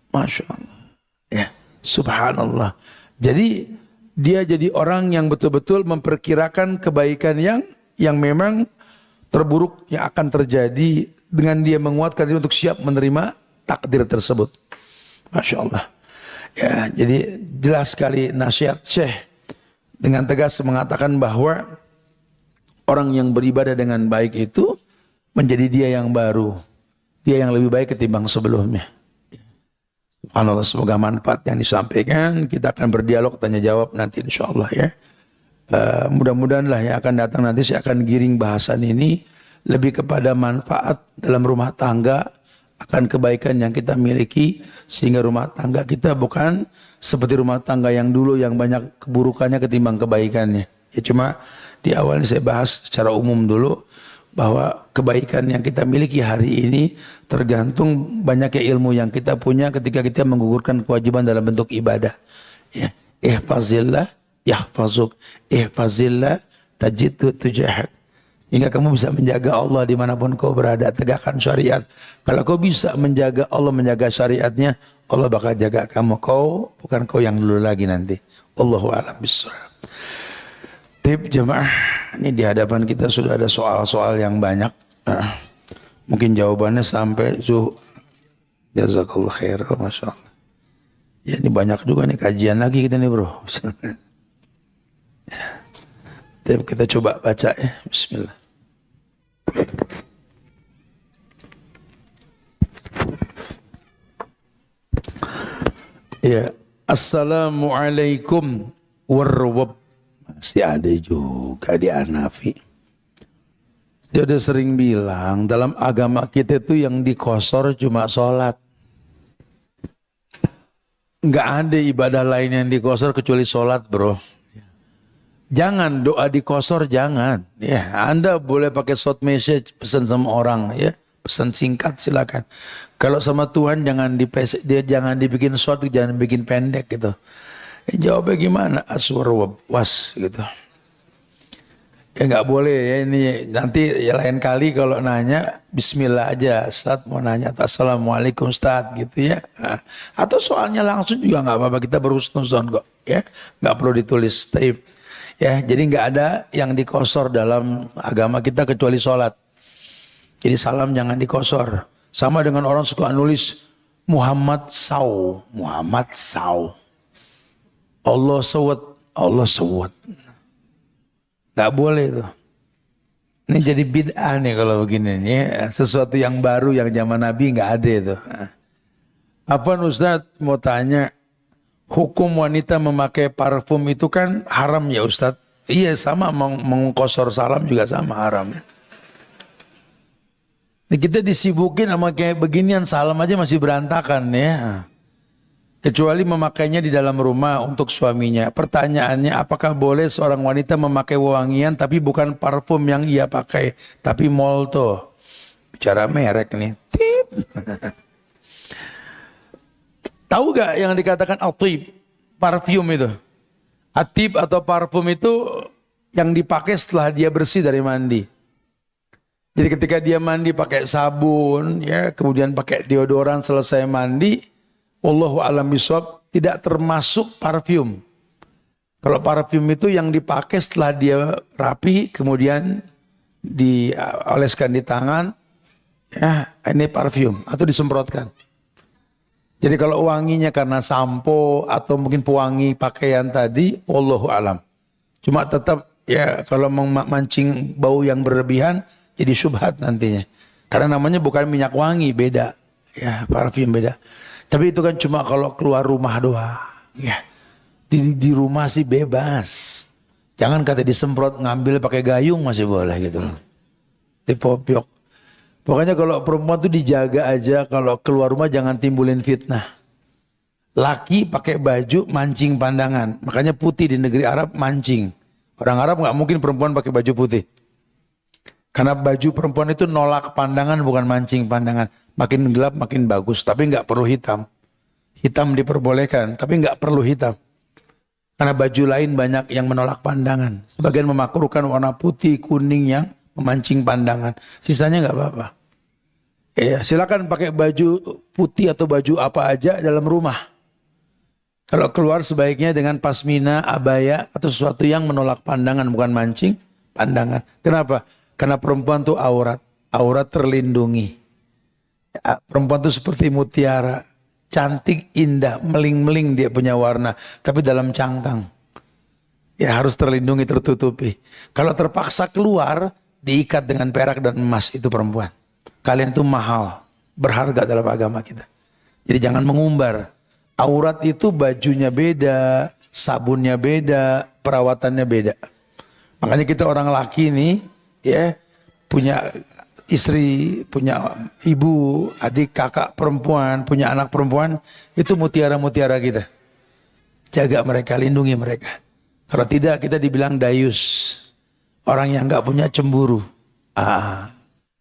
Masya Allah. Ya, subhanallah. Jadi dia jadi orang yang betul-betul memperkirakan kebaikan yang memang terburuk yang akan terjadi, dengan dia menguatkan diri untuk siap menerima takdir tersebut. Masya Allah. Ya, jadi jelas sekali nasihat Syekh dengan tegas mengatakan bahwa orang yang beribadah dengan baik itu menjadi dia yang baru. Dia yang lebih baik ketimbang sebelumnya. Subhanallah, semoga manfaat yang disampaikan. Kita akan berdialog, tanya jawab nanti insya Allah ya. Mudah-mudahan lah yang akan datang nanti saya akan giring bahasan ini lebih kepada manfaat dalam rumah tangga akan kebaikan yang kita miliki, sehingga rumah tangga kita bukan seperti rumah tangga yang dulu yang banyak keburukannya ketimbang kebaikannya. Ya cuma di awal ini saya bahas secara umum dulu bahwa kebaikan yang kita miliki hari ini tergantung banyaknya ilmu yang kita punya ketika kita menggugurkan kewajiban dalam bentuk ibadah. Ya, ihfazillah yahfazuk, ihfazillah tajidhu tujahak. Hingga kamu bisa menjaga Allah dimanapun kau berada, tegakkan syariat. Kalau kau bisa menjaga Allah, menjaga syariatnya, Allah bakal jaga kamu. Kau bukan kau yang dulu lagi nanti. Allahu a'lam bishawab. Tip jemaah, ini di hadapan kita sudah ada soal-soal yang banyak. Mungkin jawabannya sampai zuhur. Jazakallah khair, masya Allah. Ya ini banyak juga nih kajian lagi kita nih bro. Tip kita coba baca ya. Bismillah. Ya, assalamualaikum warahmatullahi. Masih ada juga di Hanafi. Dia udah sering bilang dalam agama kita itu yang dikosor cuma sholat. Nggak ada ibadah lain yang dikosor kecuali sholat bro. Jangan doa dikosor, jangan. Ya, Anda boleh pakai short message pesan sama orang ya, pesan singkat silakan. Kalau sama Tuhan jangan jangan dibikin short, jangan bikin pendek gitu. Jawabnya gimana? Aswar was gitu. Ya nggak boleh ya ini nanti ya lain kali kalau nanya Bismillah aja. Ustaz mau nanya Assalamualaikum Ustaz gitu ya. Atau soalnya langsung juga nggak apa-apa, kita berhusnuzon kok ya. Nggak perlu ditulis tape. Ya, jadi nggak ada yang dikosor dalam agama kita kecuali sholat. Jadi salam jangan dikosor. Sama dengan orang suka nulis Muhammad Saw, Muhammad Saw. Allah sewet, Allah sewet. Nggak boleh tuh. Ini jadi bid'ah nih kalau begini nih. Sesuatu yang baru yang zaman Nabi nggak ada itu. Apa Ustaz mau tanya? Hukum wanita memakai parfum itu kan haram ya Ustaz? Iya sama, mengkosor salam juga sama haram. Ini kita disibukin sama kayak beginian, salam aja masih berantakan ya. Kecuali memakainya di dalam rumah untuk suaminya. Pertanyaannya apakah boleh seorang wanita memakai wewangian tapi bukan parfum yang ia pakai, tapi Molto. Bicara merek nih. Tip. Tahu gak yang dikatakan atib, parfum itu? Atib atau parfum itu yang dipakai setelah dia bersih dari mandi. Jadi ketika dia mandi pakai sabun, ya, kemudian pakai deodoran selesai mandi, wallahu a'lam bishawab, tidak termasuk parfum. Kalau parfum itu yang dipakai setelah dia rapi, kemudian dioleskan di tangan, ya ini parfum atau disemprotkan. Jadi kalau wanginya karena sampo atau mungkin pewangi pakaian tadi, wallahu alam. Cuma tetap ya kalau memancing bau yang berlebihan jadi syubhat nantinya. Karena namanya bukan minyak wangi, beda. Ya, parfum beda. Tapi itu kan cuma kalau keluar rumah doang. Ya. Di rumah sih bebas. Jangan kata disemprot ngambil pakai gayung masih boleh gitu loh. Dipopiok. Pokoknya kalau perempuan tuh dijaga aja, kalau keluar rumah jangan timbulin fitnah. Laki pakai baju mancing pandangan. Makanya putih di negeri Arab mancing. Orang Arab nggak mungkin perempuan pakai baju putih. Karena baju perempuan itu nolak pandangan bukan mancing pandangan. Makin gelap makin bagus, tapi nggak perlu hitam. Hitam diperbolehkan, tapi nggak perlu hitam. Karena baju lain banyak yang menolak pandangan. Sebagian memakruhkan warna putih, kuning yang memancing pandangan. Sisanya nggak apa-apa. Ya, silakan pakai baju putih atau baju apa aja dalam rumah. Kalau keluar sebaiknya dengan pasmina, abaya atau sesuatu yang menolak pandangan bukan mancing pandangan. Kenapa? Karena perempuan tuh aurat, aurat terlindungi. Ya, perempuan tuh seperti mutiara, cantik, indah, meling-meling dia punya warna, tapi dalam cangkang. Ya harus terlindungi, tertutupi. Kalau terpaksa keluar, diikat dengan perak dan emas, itu perempuan. Kalian itu mahal, berharga dalam agama kita. Jadi jangan mengumbar. Aurat itu bajunya beda, sabunnya beda, perawatannya beda. Makanya kita orang laki nih, ya punya istri, punya ibu, adik, kakak perempuan, punya anak perempuan, itu mutiara-mutiara kita. Jaga mereka, lindungi mereka. Kalau tidak kita dibilang dayus, orang yang nggak punya cemburu.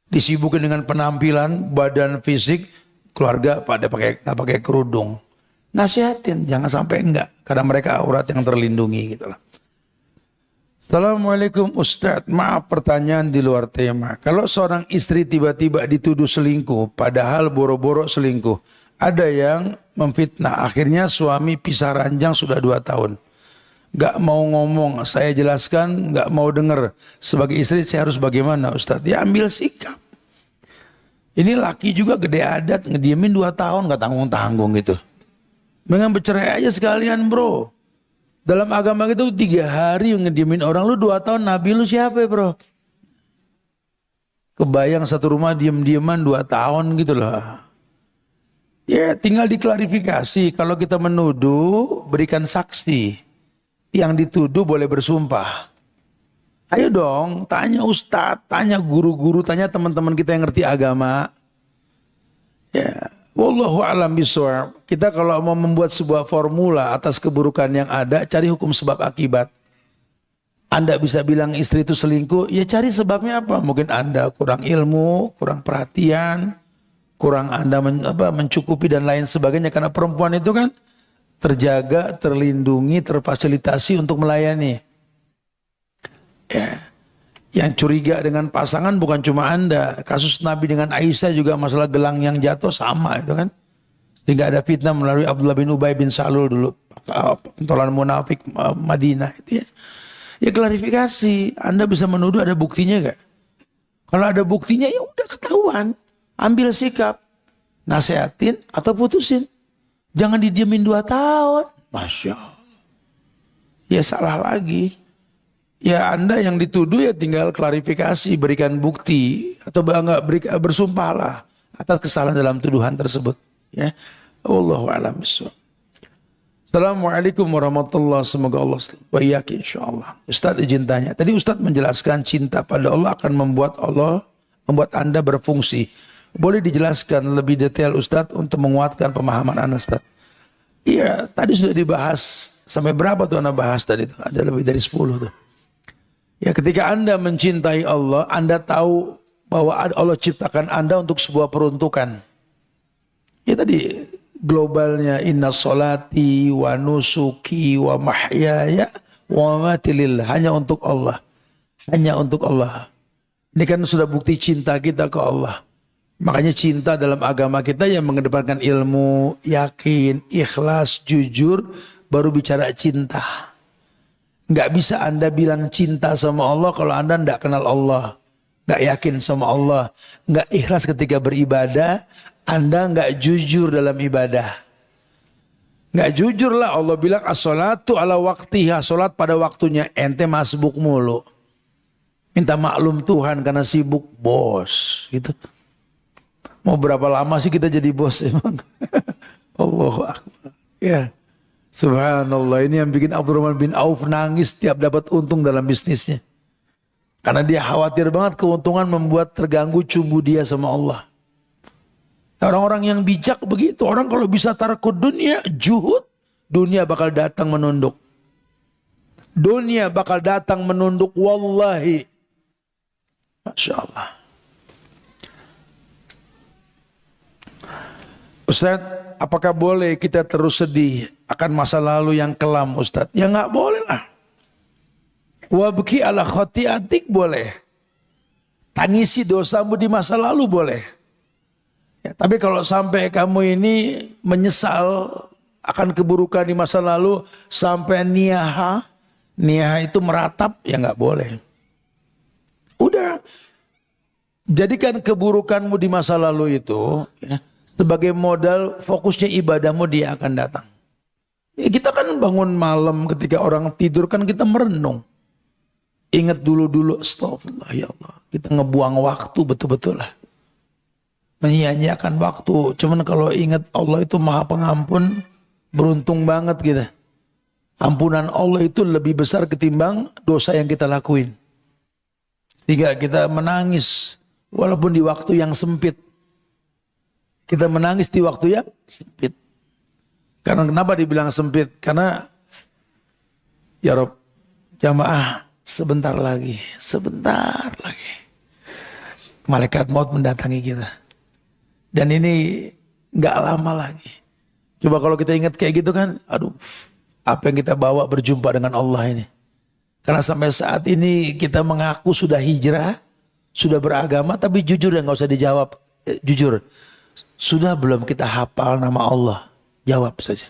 Disibukin dengan penampilan, badan, fisik, keluarga pada nggak pakai kerudung. Nasihatin, jangan sampai enggak, karena mereka aurat yang terlindungi gitu lah. Assalamualaikum Ustadz, maaf pertanyaan di luar tema. Kalau seorang istri tiba-tiba dituduh selingkuh, padahal boro-boro selingkuh, ada yang memfitnah, akhirnya suami pisah ranjang sudah 2 tahun. Gak mau ngomong, saya jelaskan, gak mau dengar. Sebagai istri saya harus bagaimana Ustadz? Ya ambil sikap. Ini laki juga gede adat, ngediemin 2 tahun gak tanggung-tanggung gitu. Dengan bercerai aja sekalian bro. Dalam agama itu 3 hari ngediemin orang, lu 2 tahun nabi lu siapa ya bro? Kebayang satu rumah diem-dieman 2 tahun gitu loh. Ya tinggal diklarifikasi, kalau kita menuduh berikan saksi. Yang dituduh boleh bersumpah. Ayo dong tanya ustadz, tanya guru-guru, tanya teman-teman kita yang ngerti agama. Ya. Wallahu a'lam bishawab. Kita kalau mau membuat sebuah formula atas keburukan yang ada, cari hukum sebab akibat. Anda bisa bilang istri itu selingkuh, ya cari sebabnya apa? Mungkin Anda kurang ilmu, kurang perhatian, kurang Anda mencukupi dan lain sebagainya. Karena perempuan itu kan terjaga, terlindungi, terfasilitasi untuk melayani. Ya. Yang curiga dengan pasangan bukan cuma Anda. Kasus Nabi dengan Aisyah juga masalah gelang yang jatuh sama itu kan. Sehingga ada fitnah melalui Abdullah bin Ubay bin Salul dulu. Pentolan munafik Madinah itu ya. Ya klarifikasi. Anda bisa menuduh ada buktinya gak? Kalau ada buktinya ya udah ketahuan. Ambil sikap. Nasehatin atau putusin. Jangan didiemin 2 tahun. Masya Allah. Ya salah lagi. Ya Anda yang dituduh ya tinggal klarifikasi, berikan bukti atau bersumpahlah atas kesalahan dalam tuduhan tersebut. Ya, wallahu a'lam bishawab. Assalamualaikum warahmatullahi wabarakatuh. Semoga Allah wa iyyakum insyaallah. Ustaz izin tanya. Tadi Ustaz menjelaskan cinta pada Allah akan membuat Anda berfungsi. Boleh dijelaskan lebih detail Ustaz untuk menguatkan pemahaman Anda Ustaz? Iya, tadi sudah dibahas. Sampai berapa tuh Anda bahas tadi tuh? Ada lebih dari 10 tuh. Ya ketika Anda mencintai Allah, Anda tahu bahwa Allah ciptakan Anda untuk sebuah peruntukan. Ya tadi globalnya inna solati wa nusuki wa mahyaya wa mamati lillah, hanya untuk Allah. Hanya untuk Allah. Ini kan sudah bukti cinta kita ke Allah. Makanya cinta dalam agama kita yang mengedepankan ilmu, yakin, ikhlas, jujur, baru bicara cinta. Nggak bisa Anda bilang cinta sama Allah kalau Anda nggak kenal Allah. Nggak yakin sama Allah. Nggak ikhlas ketika beribadah. Anda nggak jujur dalam ibadah. Nggak jujur lah. Allah bilang as-salatu ala waktiha. Salat pada waktunya. Ente masbuk mulu. Minta maklum Tuhan karena sibuk bos. Gitu. Mau berapa lama sih kita jadi bos emang? Allahu Akbar. Ya. Subhanallah, ini yang bikin Abdurrahman bin Auf nangis tiap dapat untung dalam bisnisnya. Karena dia khawatir banget keuntungan membuat terganggu cumbu dia sama Allah. Orang-orang yang bijak begitu. Orang kalau bisa tarkud dunia, juhud, dunia bakal datang menunduk. Dunia bakal datang menunduk, wallahi. Masya Allah. Ustaz, apakah boleh kita terus sedih akan masa lalu yang kelam Ustaz? Ya nggak boleh lah. Wabki ala khotiatik boleh. Tangisi dosamu di masa lalu boleh. Ya, tapi kalau sampai kamu ini menyesal akan keburukan di masa lalu sampai niyaha itu meratap, ya nggak boleh. Udah. Jadikan keburukanmu di masa lalu itu ya, sebagai modal fokusnya ibadahmu dia akan datang. Ya, kita kan bangun malam ketika orang tidur kan kita merenung. Ingat dulu-dulu, astagfirullah ya Allah. Kita ngebuang waktu betul-betul lah. Menyia-nyiakan waktu. Cuman kalau ingat Allah itu maha pengampun, beruntung banget kita. Ampunan Allah itu lebih besar ketimbang dosa yang kita lakuin. Sehingga kita menangis. Walaupun di waktu yang sempit. Kita menangis di waktu yang sempit. Karena kenapa dibilang sempit? Karena ya Rob, jamaah sebentar lagi. Malaikat maut mendatangi kita. Dan ini gak lama lagi. Coba kalau kita ingat kayak gitu kan, aduh, apa yang kita bawa berjumpa dengan Allah ini. Karena sampai saat ini kita mengaku sudah hijrah, sudah beragama, tapi jujur ya gak usah dijawab. Jujur, sudah belum kita hafal nama Allah? Jawab saja.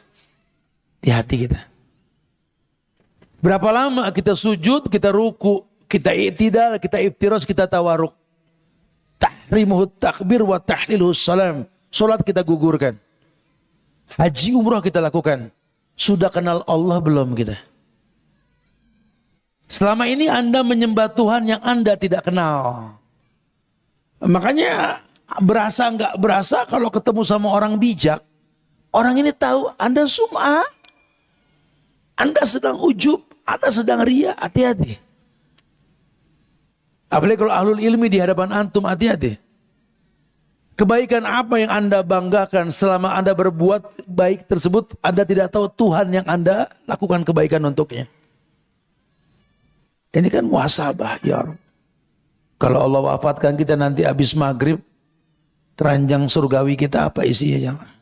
Di hati kita. Berapa lama kita sujud, kita ruku, kita i'tidal, kita iftiras, kita tawaruk. Tahrimuhu takbir wa tahliluhu salam. Salat kita gugurkan. Haji umrah kita lakukan. Sudah kenal Allah belum kita? Selama ini Anda menyembah Tuhan yang Anda tidak kenal. Makanya berasa nggak berasa kalau ketemu sama orang bijak. Orang ini tahu Anda sum'ah. Anda sedang ujub. Anda sedang ria. Hati-hati. Apalagi kalau ahlul ilmi di hadapan antum, hati-hati. Kebaikan apa yang Anda banggakan selama Anda berbuat baik tersebut, Anda tidak tahu Tuhan yang Anda lakukan kebaikan untuknya. Ini kan muhasabah, ya Rabb. Kalau Allah wafatkan kita nanti habis maghrib, keranjang surgawi kita apa isinya, jamaah?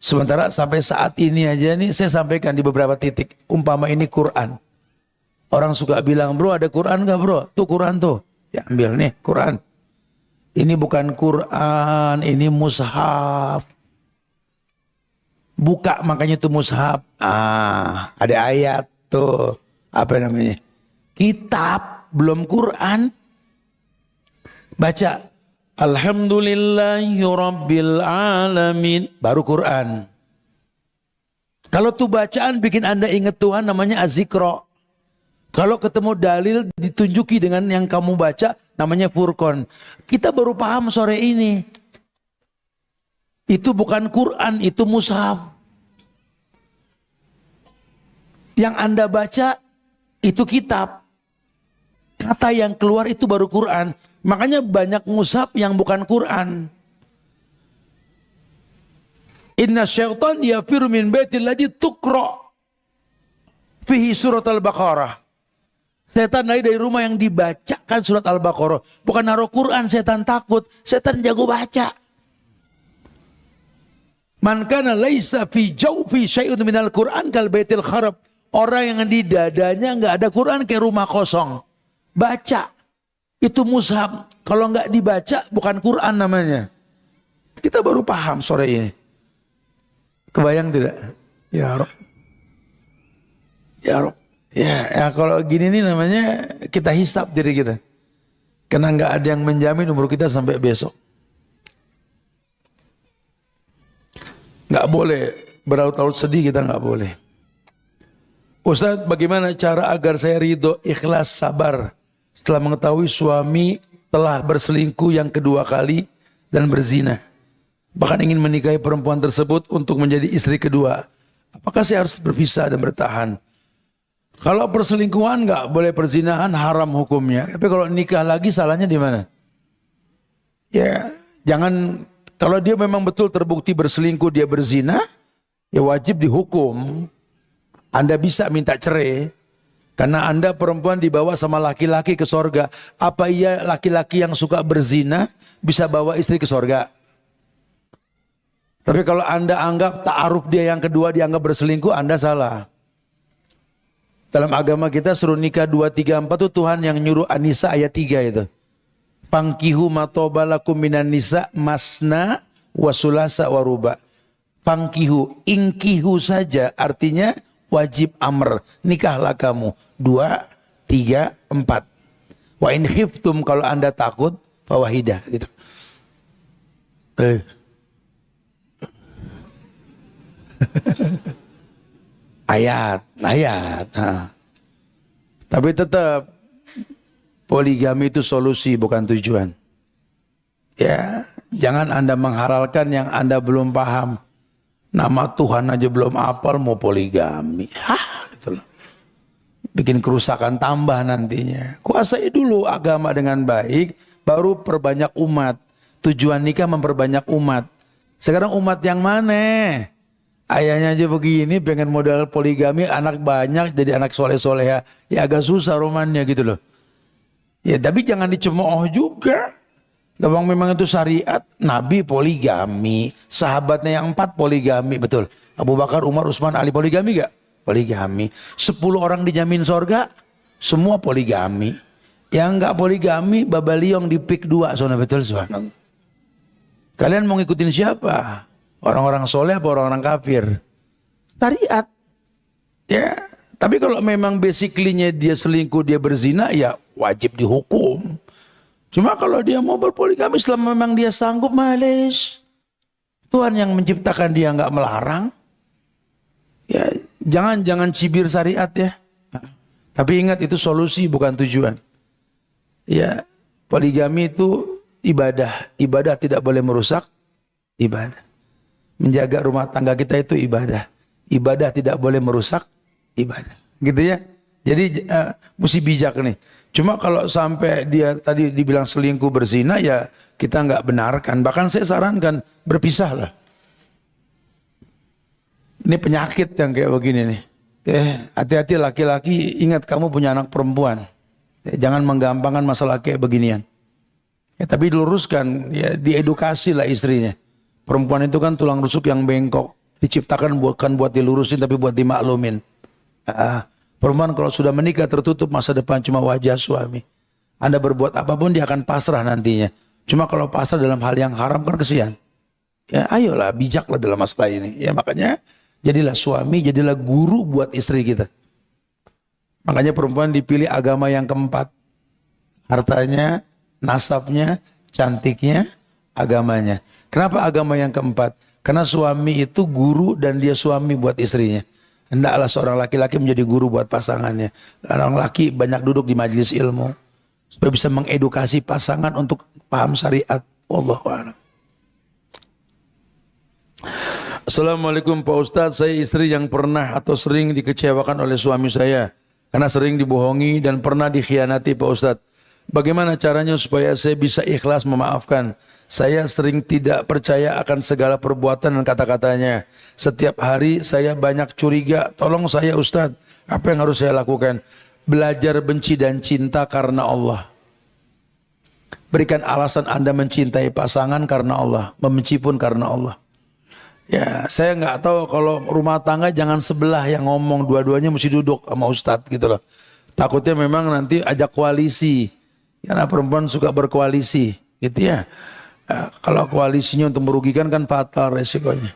Sementara sampai saat ini aja nih saya sampaikan di beberapa titik. Umpama ini Quran. Orang suka bilang, bro ada Quran gak bro? Tuh Quran tuh. Ya ambil nih Quran. Ini bukan Quran, ini mushaf. Buka makanya itu mushaf. Ada ayat tuh. Apa namanya? Kitab, belum Quran. Baca. Alhamdulillahi Rabbil Alamin. Baru Quran. Kalau tuh bacaan bikin Anda ingat Tuhan namanya azikro. Kalau ketemu dalil ditunjuki dengan yang kamu baca namanya furqan. Kita baru paham sore ini. Itu bukan Quran, itu mushaf. Yang Anda baca itu kitab. Kata yang keluar itu baru Quran. Makanya banyak mushaf yang bukan Quran. Inna syaitan yafiru min baitil ladzi tuqra fihi surat al-Baqarah. Setan lari dari rumah yang dibacakan surat Al-Baqarah. Bukan naruh Quran, setan takut. Setan jago baca. Man kana laisa fi jawfi syai'un minal Quran kal baitil kharab. Orang yang di dadanya enggak ada Quran kayak rumah kosong. Baca. Itu mushaf. Kalau enggak dibaca bukan Quran namanya. Kita baru paham sore ini. Kebayang tidak? Ya Rob. Ya Rob. Ya kalau gini nih namanya kita hisap diri kita. Karena enggak ada yang menjamin umur kita sampai besok. Enggak boleh berlarut-larut sedih, kita enggak boleh. Ustaz, bagaimana cara agar saya ridho, ikhlas, sabar setelah mengetahui suami telah berselingkuh yang kedua kali dan berzina, bahkan ingin menikahi perempuan tersebut untuk menjadi istri kedua? Apakah saya harus berpisah dan bertahan? Kalau perselingkuhan nggak boleh, perzinahan haram hukumnya. Tapi kalau nikah lagi salahnya di mana? Ya jangan, kalau dia memang betul terbukti berselingkuh, dia berzina, ya wajib dihukum. Anda bisa minta cerai. Karena Anda perempuan dibawa sama laki-laki ke sorga. Apa iya laki-laki yang suka berzina bisa bawa istri ke sorga? Tapi kalau Anda anggap ta'aruf dia yang kedua dianggap berselingkuh, Anda salah. Dalam agama kita suruh nikah 2, 3, 4 itu Tuhan yang nyuruh. An-Nisa ayat 3 itu. Fankihu matobalakum minan nisa masna wasulasa waruba. Fankihu, ingkihu saja artinya wajib amr, nikahlah kamu 2, 3, 4. Wa in khiftum, kalau Anda takut, fawahidah gitu. Ayat. Tapi tetap poligami itu solusi bukan tujuan. Ya, jangan Anda menghalalkan yang Anda belum paham. Nama Tuhan aja belum hafal mau poligami. Gitu loh. Bikin kerusakan tambah nantinya. Kuasai dulu agama dengan baik, baru perbanyak umat. Tujuan nikah memperbanyak umat. Sekarang umat yang mana? Ayahnya aja begini, pengen modal poligami, anak banyak, jadi anak soleh-soleha. Ya agak susah romannya gitu loh. Ya tapi jangan dicemooh juga. Lawang memang itu syariat. Nabi poligami, sahabatnya yang 4 poligami, betul. Abu Bakar, Umar, Utsman, Ali poligami gak? Poligami. 10 orang dijamin sorga, semua poligami. Yang gak poligami, babaliong di pik 2, soalnya betul subhanallah. Kalian mau ngikutin siapa? Orang-orang soleh apa orang-orang kafir? Syariat. Ya, tapi kalau memang basically-nya dia selingkuh, dia berzina, ya wajib dihukum. Cuma kalau dia mau berpoligami selama memang dia sanggup, males. Tuhan yang menciptakan dia nggak melarang. Ya, jangan cibir syariat ya. Tapi ingat itu solusi bukan tujuan. Ya, poligami itu ibadah. Ibadah tidak boleh merusak ibadah. Menjaga rumah tangga kita itu ibadah. Ibadah tidak boleh merusak ibadah. Gitu ya. Jadi mesti bijak nih. Cuma kalau sampai dia tadi dibilang selingkuh berzina, ya kita nggak benarkan. Bahkan saya sarankan berpisah lah. Ini penyakit yang kayak begini nih. Hati-hati laki-laki, ingat kamu punya anak perempuan. Jangan menggampangkan masalah kayak beginian. Ya, tapi diluruskan, ya diedukasi lah istrinya. Perempuan itu kan tulang rusuk yang bengkok. Diciptakan bukan buat dilurusin tapi buat dimaklumin. Perempuan kalau sudah menikah tertutup masa depan cuma wajah suami. Anda berbuat apapun dia akan pasrah nantinya. Cuma kalau pasrah dalam hal yang haram kan kesian. Ya ayolah bijaklah dalam masalah ini. Ya makanya jadilah suami, jadilah guru buat istri kita. Makanya perempuan dipilih agama yang keempat. Hartanya, nasabnya, cantiknya, agamanya. Kenapa agama yang keempat? Karena suami itu guru dan dia suami buat istrinya. Hendaklah seorang laki-laki menjadi guru buat pasangannya. Orang laki banyak duduk di majelis ilmu supaya bisa mengedukasi pasangan untuk paham syariat. Wallahu a'lam. Assalamualaikum Pak Ustadz, saya istri yang pernah atau sering dikecewakan oleh suami saya karena sering dibohongi dan pernah dikhianati Pak Ustadz. Bagaimana caranya supaya saya bisa ikhlas memaafkan? Saya sering tidak percaya akan segala perbuatan dan kata-katanya. Setiap hari saya banyak curiga. Tolong saya Ustadz, apa yang harus saya lakukan? Belajar benci dan cinta karena Allah. Berikan alasan Anda mencintai pasangan karena Allah, membenci pun karena Allah. Ya, saya nggak tahu kalau rumah tangga jangan sebelah yang ngomong, dua-duanya mesti duduk sama Ustadz gitu loh. Takutnya memang nanti ajak koalisi. Karena perempuan suka berkoalisi, gitu ya. Kalau koalisinya untuk merugikan kan fatal resikonya.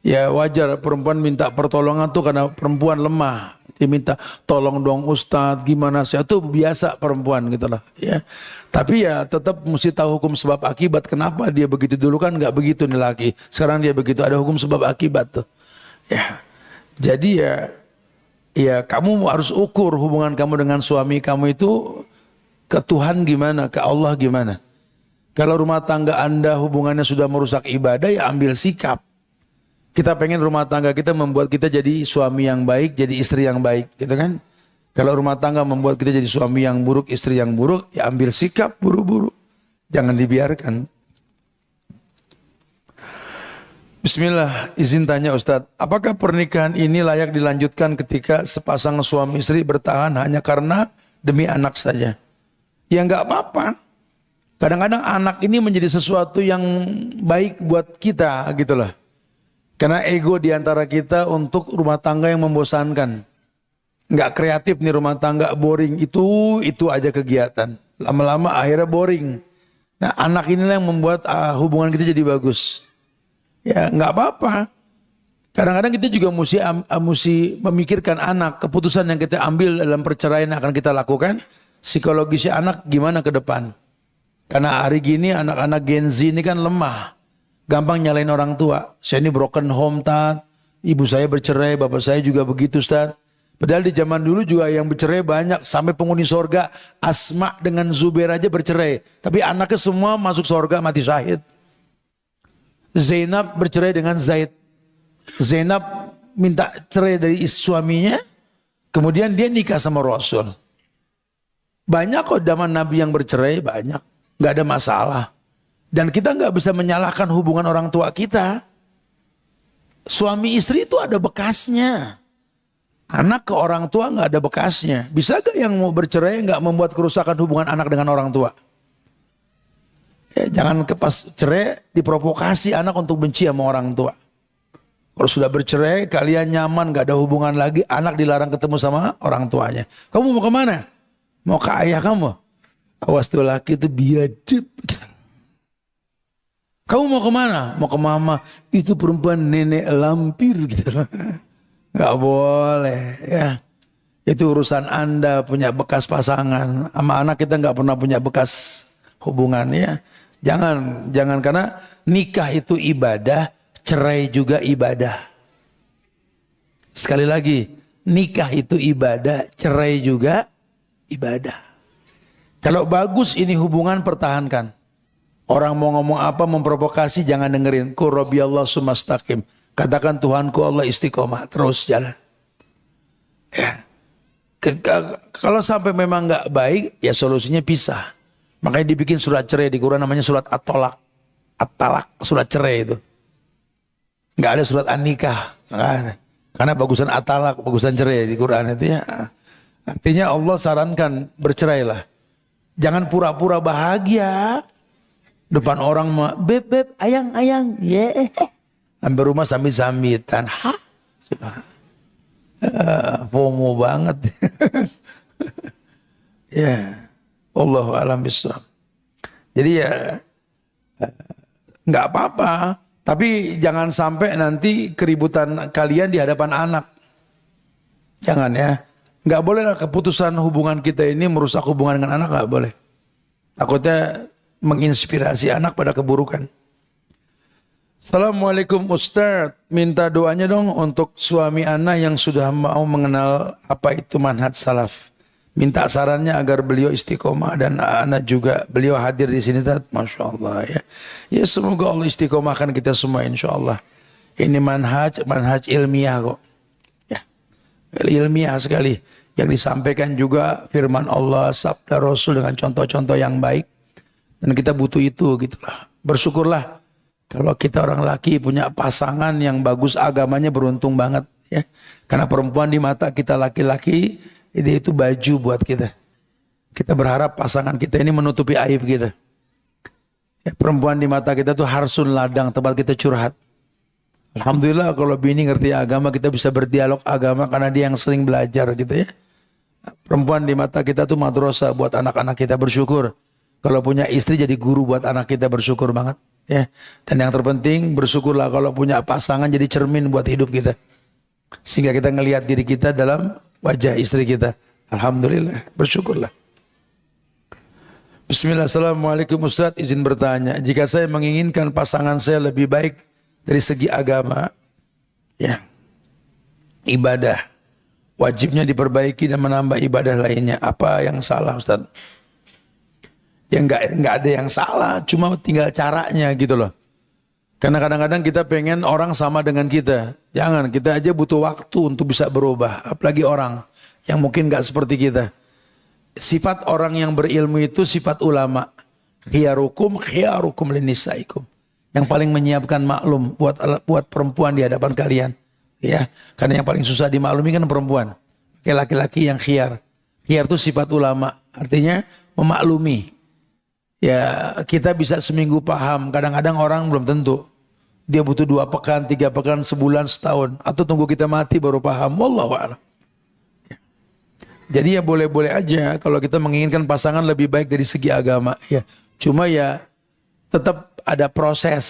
Ya wajar perempuan minta pertolongan tuh karena perempuan lemah. Dia minta tolong dong Ustadz, gimana sih? Itu biasa perempuan gitu loh. Ya. Tapi ya tetap mesti tahu hukum sebab akibat. Kenapa dia begitu dulu kan nggak begitu nih laki. Sekarang dia begitu, ada hukum sebab akibat tuh. Ya. Jadi ya kamu harus ukur hubungan kamu dengan suami kamu itu ke Tuhan gimana, ke Allah gimana. Kalau rumah tangga Anda hubungannya sudah merusak ibadah, ya ambil sikap. Kita pengen rumah tangga kita membuat kita jadi suami yang baik, jadi istri yang baik, gitu kan? Kalau rumah tangga membuat kita jadi suami yang buruk, istri yang buruk, ya ambil sikap buru-buru. Jangan dibiarkan. Bismillah, izin tanya Ustadz, apakah pernikahan ini layak dilanjutkan ketika sepasang suami istri bertahan hanya karena demi anak saja? Ya nggak apa-apa. Kadang-kadang anak ini menjadi sesuatu yang baik buat kita gitu loh. Karena ego diantara kita untuk rumah tangga yang membosankan. Nggak kreatif nih rumah tangga, boring. Itu aja kegiatan. Lama-lama akhirnya boring. Nah anak inilah yang membuat hubungan kita jadi bagus. Ya nggak apa-apa. Kadang-kadang kita juga mesti memikirkan anak. Keputusan yang kita ambil dalam perceraian akan kita lakukan. Psikologisnya anak gimana ke depan. Karena hari gini anak-anak Gen Z ini kan lemah. Gampang nyalain orang tua. Saya ini broken home, Tat. Ibu saya bercerai, bapak saya juga begitu, Tat. Padahal di zaman dulu juga yang bercerai banyak. Sampai penghuni sorga, Asma dengan Zubair aja bercerai. Tapi anaknya semua masuk sorga mati syahid. Zainab bercerai dengan Zaid. Zainab minta cerai dari suaminya. Kemudian dia nikah sama Rasul. Banyak kok zaman Nabi yang bercerai, banyak. nggak ada masalah. Dan kita nggak bisa menyalahkan hubungan orang tua kita. Suami istri itu ada bekasnya. Anak ke orang tua nggak ada bekasnya. Bisa gak yang mau bercerai nggak membuat kerusakan hubungan anak dengan orang tua? Ya, jangan pas cerai diprovokasi anak untuk benci sama orang tua. Kalau sudah bercerai, kalian nyaman, gak ada hubungan lagi, anak dilarang ketemu sama orang tuanya. Kamu mau kemana? Mau ke ayah kamu? Awas tuh laki itu biadab. Kamu mau kemana? Mau ke mama. Itu perempuan nenek lampir gitu. Gak boleh ya. Itu urusan Anda punya bekas pasangan. Sama anak kita gak pernah punya bekas hubungan ya. Jangan karena nikah itu ibadah, cerai juga ibadah. Sekali lagi, nikah itu ibadah, cerai juga ibadah. Kalau bagus ini hubungan, pertahankan. Orang mau ngomong apa, memprovokasi, jangan dengerin. Qul rabbiyallahu tsumastaqim. Katakan Tuhanku Allah istiqomah, terus jalan. Ya. Kalau sampai memang nggak baik, ya solusinya pisah. Makanya dibikin surat cerai di Quran namanya surat at-talaq. At-talaq, surat cerai itu. Nggak ada surat an-nikah. Nggak ada. Karena bagusan at-talaq, bagusan cerai di Quran itu ya. Artinya Allah sarankan bercerailah. Jangan pura-pura bahagia. Depan orang mah, beb, ayang, yeah. Sampai rumah sambil-sambitan. Hah? FOMO banget. Ya. Allahu a'lam bishawab. Jadi ya nggak apa-apa, tapi jangan sampai nanti keributan kalian di hadapan anak. Jangan ya. Nggak boleh lah keputusan hubungan kita ini merusak hubungan dengan anak, nggak boleh. Takutnya menginspirasi anak pada keburukan. Assalamualaikum Ustadz, minta doanya dong untuk suami anak yang sudah mau mengenal apa itu manhaj salaf. Minta sarannya agar beliau istiqomah dan anak juga beliau hadir di sini. Masya Allah ya. Ya semoga Allah istiqomahkan kita semua insya Allah. Ini manhaj ilmiah kok. Ya, ilmiah sekali. Yang disampaikan juga firman Allah, sabda Rasul dengan contoh-contoh yang baik. Dan kita butuh itu gitulah. Bersyukurlah kalau kita orang laki punya pasangan yang bagus agamanya, beruntung banget ya. Karena perempuan di mata kita laki-laki itu baju buat kita. Kita berharap pasangan kita ini menutupi aib kita. Ya, perempuan di mata kita tuh harsun ladang, tempat kita curhat. Alhamdulillah kalau bini ngerti agama, kita bisa berdialog agama karena dia yang sering belajar gitu ya. Perempuan di mata kita tuh madrasah buat anak-anak kita, bersyukur. Kalau punya istri jadi guru buat anak kita, bersyukur banget ya. Dan yang terpenting bersyukurlah kalau punya pasangan jadi cermin buat hidup kita. Sehingga kita ngelihat diri kita dalam wajah istri kita. Alhamdulillah, bersyukurlah. Bismillah, assalamualaikum Ustaz, izin bertanya. Jika saya menginginkan pasangan saya lebih baik dari segi agama, ya, ibadah, wajibnya diperbaiki dan menambah ibadah lainnya. Apa yang salah Ustaz? Ya enggak ada yang salah, cuma tinggal caranya gitu loh. Karena kadang-kadang kita pengen orang sama dengan kita. Jangan, kita aja butuh waktu untuk bisa berubah. Apalagi orang yang mungkin enggak seperti kita. Sifat orang yang berilmu itu sifat ulama. Khiyarukum linisaikum. Yang paling menyiapkan maklum buat perempuan di hadapan kalian. Ya, karena yang paling susah dimaklumi kan perempuan. Laki-laki yang khiyar. Khiyar itu sifat ulama. Artinya memaklumi. Ya, kita bisa seminggu paham. Kadang-kadang orang belum tentu. Dia butuh 2 pekan, 3 pekan, sebulan, setahun. Atau tunggu kita mati baru paham. Wallahu a'lam. Jadi ya boleh-boleh aja kalau kita menginginkan pasangan lebih baik dari segi agama. Ya, cuma ya tetap ada proses.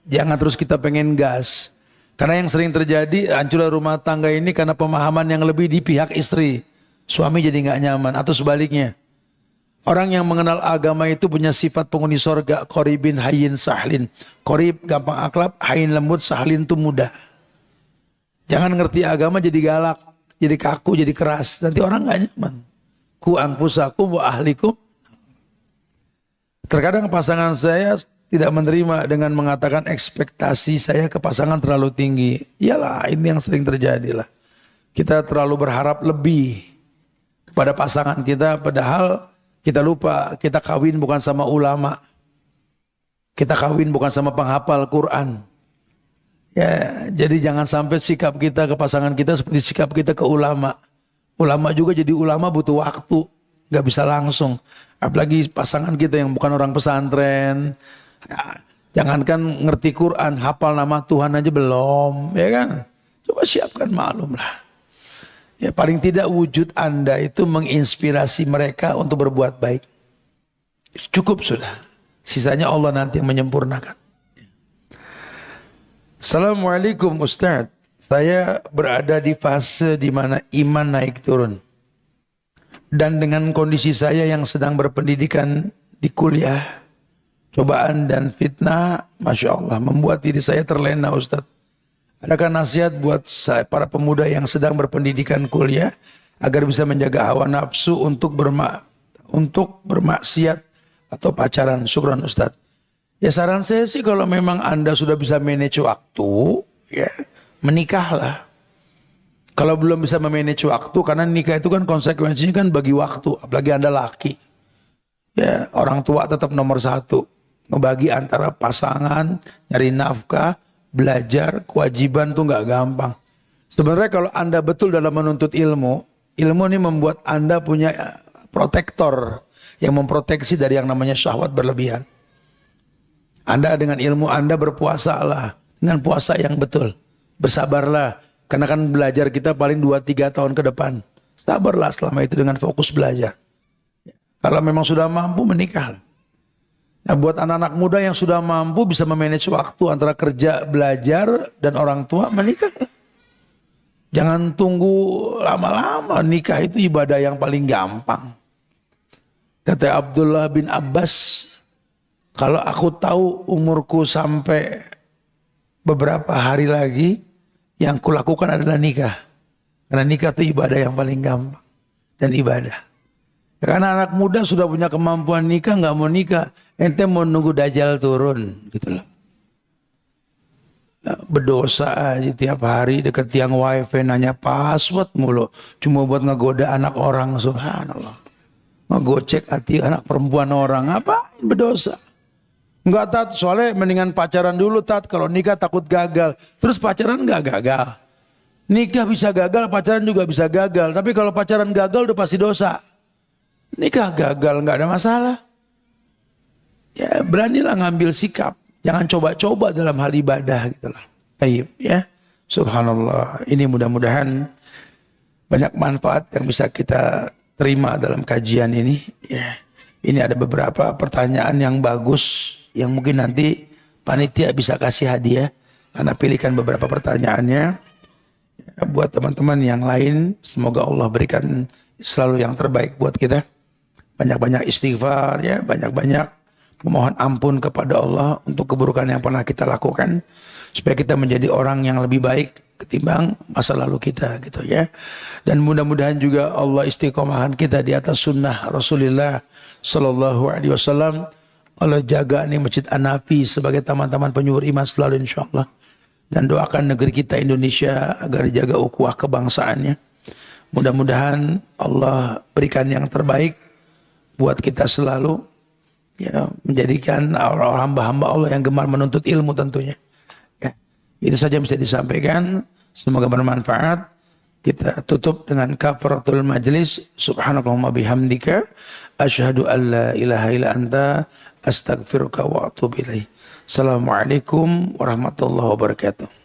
Jangan terus kita pengen gas. Karena yang sering terjadi hancurnya rumah tangga ini karena pemahaman yang lebih di pihak istri. Suami jadi nggak nyaman atau sebaliknya. Orang yang mengenal agama itu punya sifat penghuni sorga. Qoribin hayyin sahlin. Qorib gampang akrab, hayyin lembut, sahlin itu mudah. Jangan ngerti agama jadi galak, jadi kaku, jadi keras. Nanti orang gak nyaman. Ku anfusakum wa ahlikum. Terkadang pasangan saya tidak menerima dengan mengatakan ekspektasi saya ke pasangan terlalu tinggi. Iyalah, ini yang sering terjadi lah. Kita terlalu berharap lebih kepada pasangan kita, padahal Kita lupa kita kawin bukan sama ulama. Kita kawin bukan sama penghafal Quran. Ya, jadi jangan sampai sikap kita ke pasangan kita seperti sikap kita ke ulama. Ulama juga jadi ulama butuh waktu, nggak bisa langsung. Apalagi pasangan kita yang bukan orang pesantren. Ya, jangankan ngerti Quran, hafal nama Tuhan aja belum, ya kan? Coba siapkan maklum lah. Ya paling tidak wujud Anda itu menginspirasi mereka untuk berbuat baik. Cukup sudah. Sisanya Allah nanti yang menyempurnakan. Assalamualaikum Ustadz. Saya berada di fase di mana iman naik turun. Dan dengan kondisi saya yang sedang berpendidikan di kuliah, cobaan dan fitnah, Masya Allah, membuat diri saya terlena Ustadz. Adakah nasihat buat saya, para pemuda yang sedang berpendidikan kuliah, agar bisa menjaga hawa nafsu untuk bermaksiat atau pacaran? Syukran Ustadz. Ya saran saya sih kalau memang Anda sudah bisa manage waktu, ya menikahlah. Kalau belum bisa memanage waktu, karena nikah itu kan konsekuensinya kan bagi waktu, apalagi Anda laki. Ya orang tua tetap nomor satu. Ngebagi antara pasangan, nyari nafkah, belajar, kewajiban tuh nggak gampang. Sebenarnya kalau Anda betul dalam menuntut ilmu, ilmu ini membuat Anda punya protektor yang memproteksi dari yang namanya syahwat berlebihan. Anda dengan ilmu Anda berpuasalah dengan puasa yang betul. Bersabarlah, karena kan belajar kita paling 2-3 tahun ke depan. Sabarlah selama itu dengan fokus belajar. Kalau memang sudah mampu, menikah. Nah, buat anak-anak muda yang sudah mampu bisa memanage waktu antara kerja, belajar, dan orang tua, menikah. Jangan tunggu lama-lama, nikah itu ibadah yang paling gampang. Kata Abdullah bin Abbas, kalau aku tahu umurku sampai beberapa hari lagi, yang kulakukan adalah nikah. Karena nikah itu ibadah yang paling gampang. Dan ibadah. Karena anak muda sudah punya kemampuan nikah, nggak mau nikah. Ente mau nunggu dajjal turun. Gitu loh. Berdosa aja tiap hari deket tiang wifi nanya password mulu. Cuma buat ngegoda anak orang, subhanallah. Ngegocek hati anak perempuan orang. Ngapain berdosa? Enggak Tat, soalnya mendingan pacaran dulu Tat. Kalau nikah takut gagal. Terus pacaran enggak gagal. Nikah bisa gagal, pacaran juga bisa gagal. Tapi kalau pacaran gagal udah pasti dosa. Nikah gagal enggak ada masalah. Ya beranilah ngambil sikap. Jangan coba-coba dalam hal ibadah gitu lah. Baik ya. Subhanallah. Ini mudah-mudahan banyak manfaat yang bisa kita terima dalam kajian ini. Ya. Ini ada beberapa pertanyaan yang bagus, yang mungkin nanti panitia bisa kasih hadiah. Karena pilihkan beberapa pertanyaannya. Ya, buat teman-teman yang lain, semoga Allah berikan selalu yang terbaik buat kita. Banyak-banyak istighfar, ya, banyak-banyak memohon ampun kepada Allah untuk keburukan yang pernah kita lakukan. Supaya kita menjadi orang yang lebih baik ketimbang masa lalu kita gitu ya. Dan mudah-mudahan juga Allah istiqomahan kita di atas sunnah Rasulullah Sallallahu Alaihi Wasallam. Allah jaga nih Masjid An-Nafi sebagai taman-taman penyubur iman selalu insyaAllah. Dan doakan negeri kita Indonesia agar dijaga ukhuwah kebangsaannya. Mudah-mudahan Allah berikan yang terbaik buat kita selalu. Ya, menjadikan hamba-hamba Allah yang gemar menuntut ilmu tentunya. Ya, itu saja yang bisa disampaikan. Semoga bermanfaat. Kita tutup dengan kafaratul majlis. Subhanakallahumma bihamdika. Asyhadu an la ilaha illa anta. Astaghfiruka wa atubu ilaih. Assalamualaikum warahmatullahi wabarakatuh.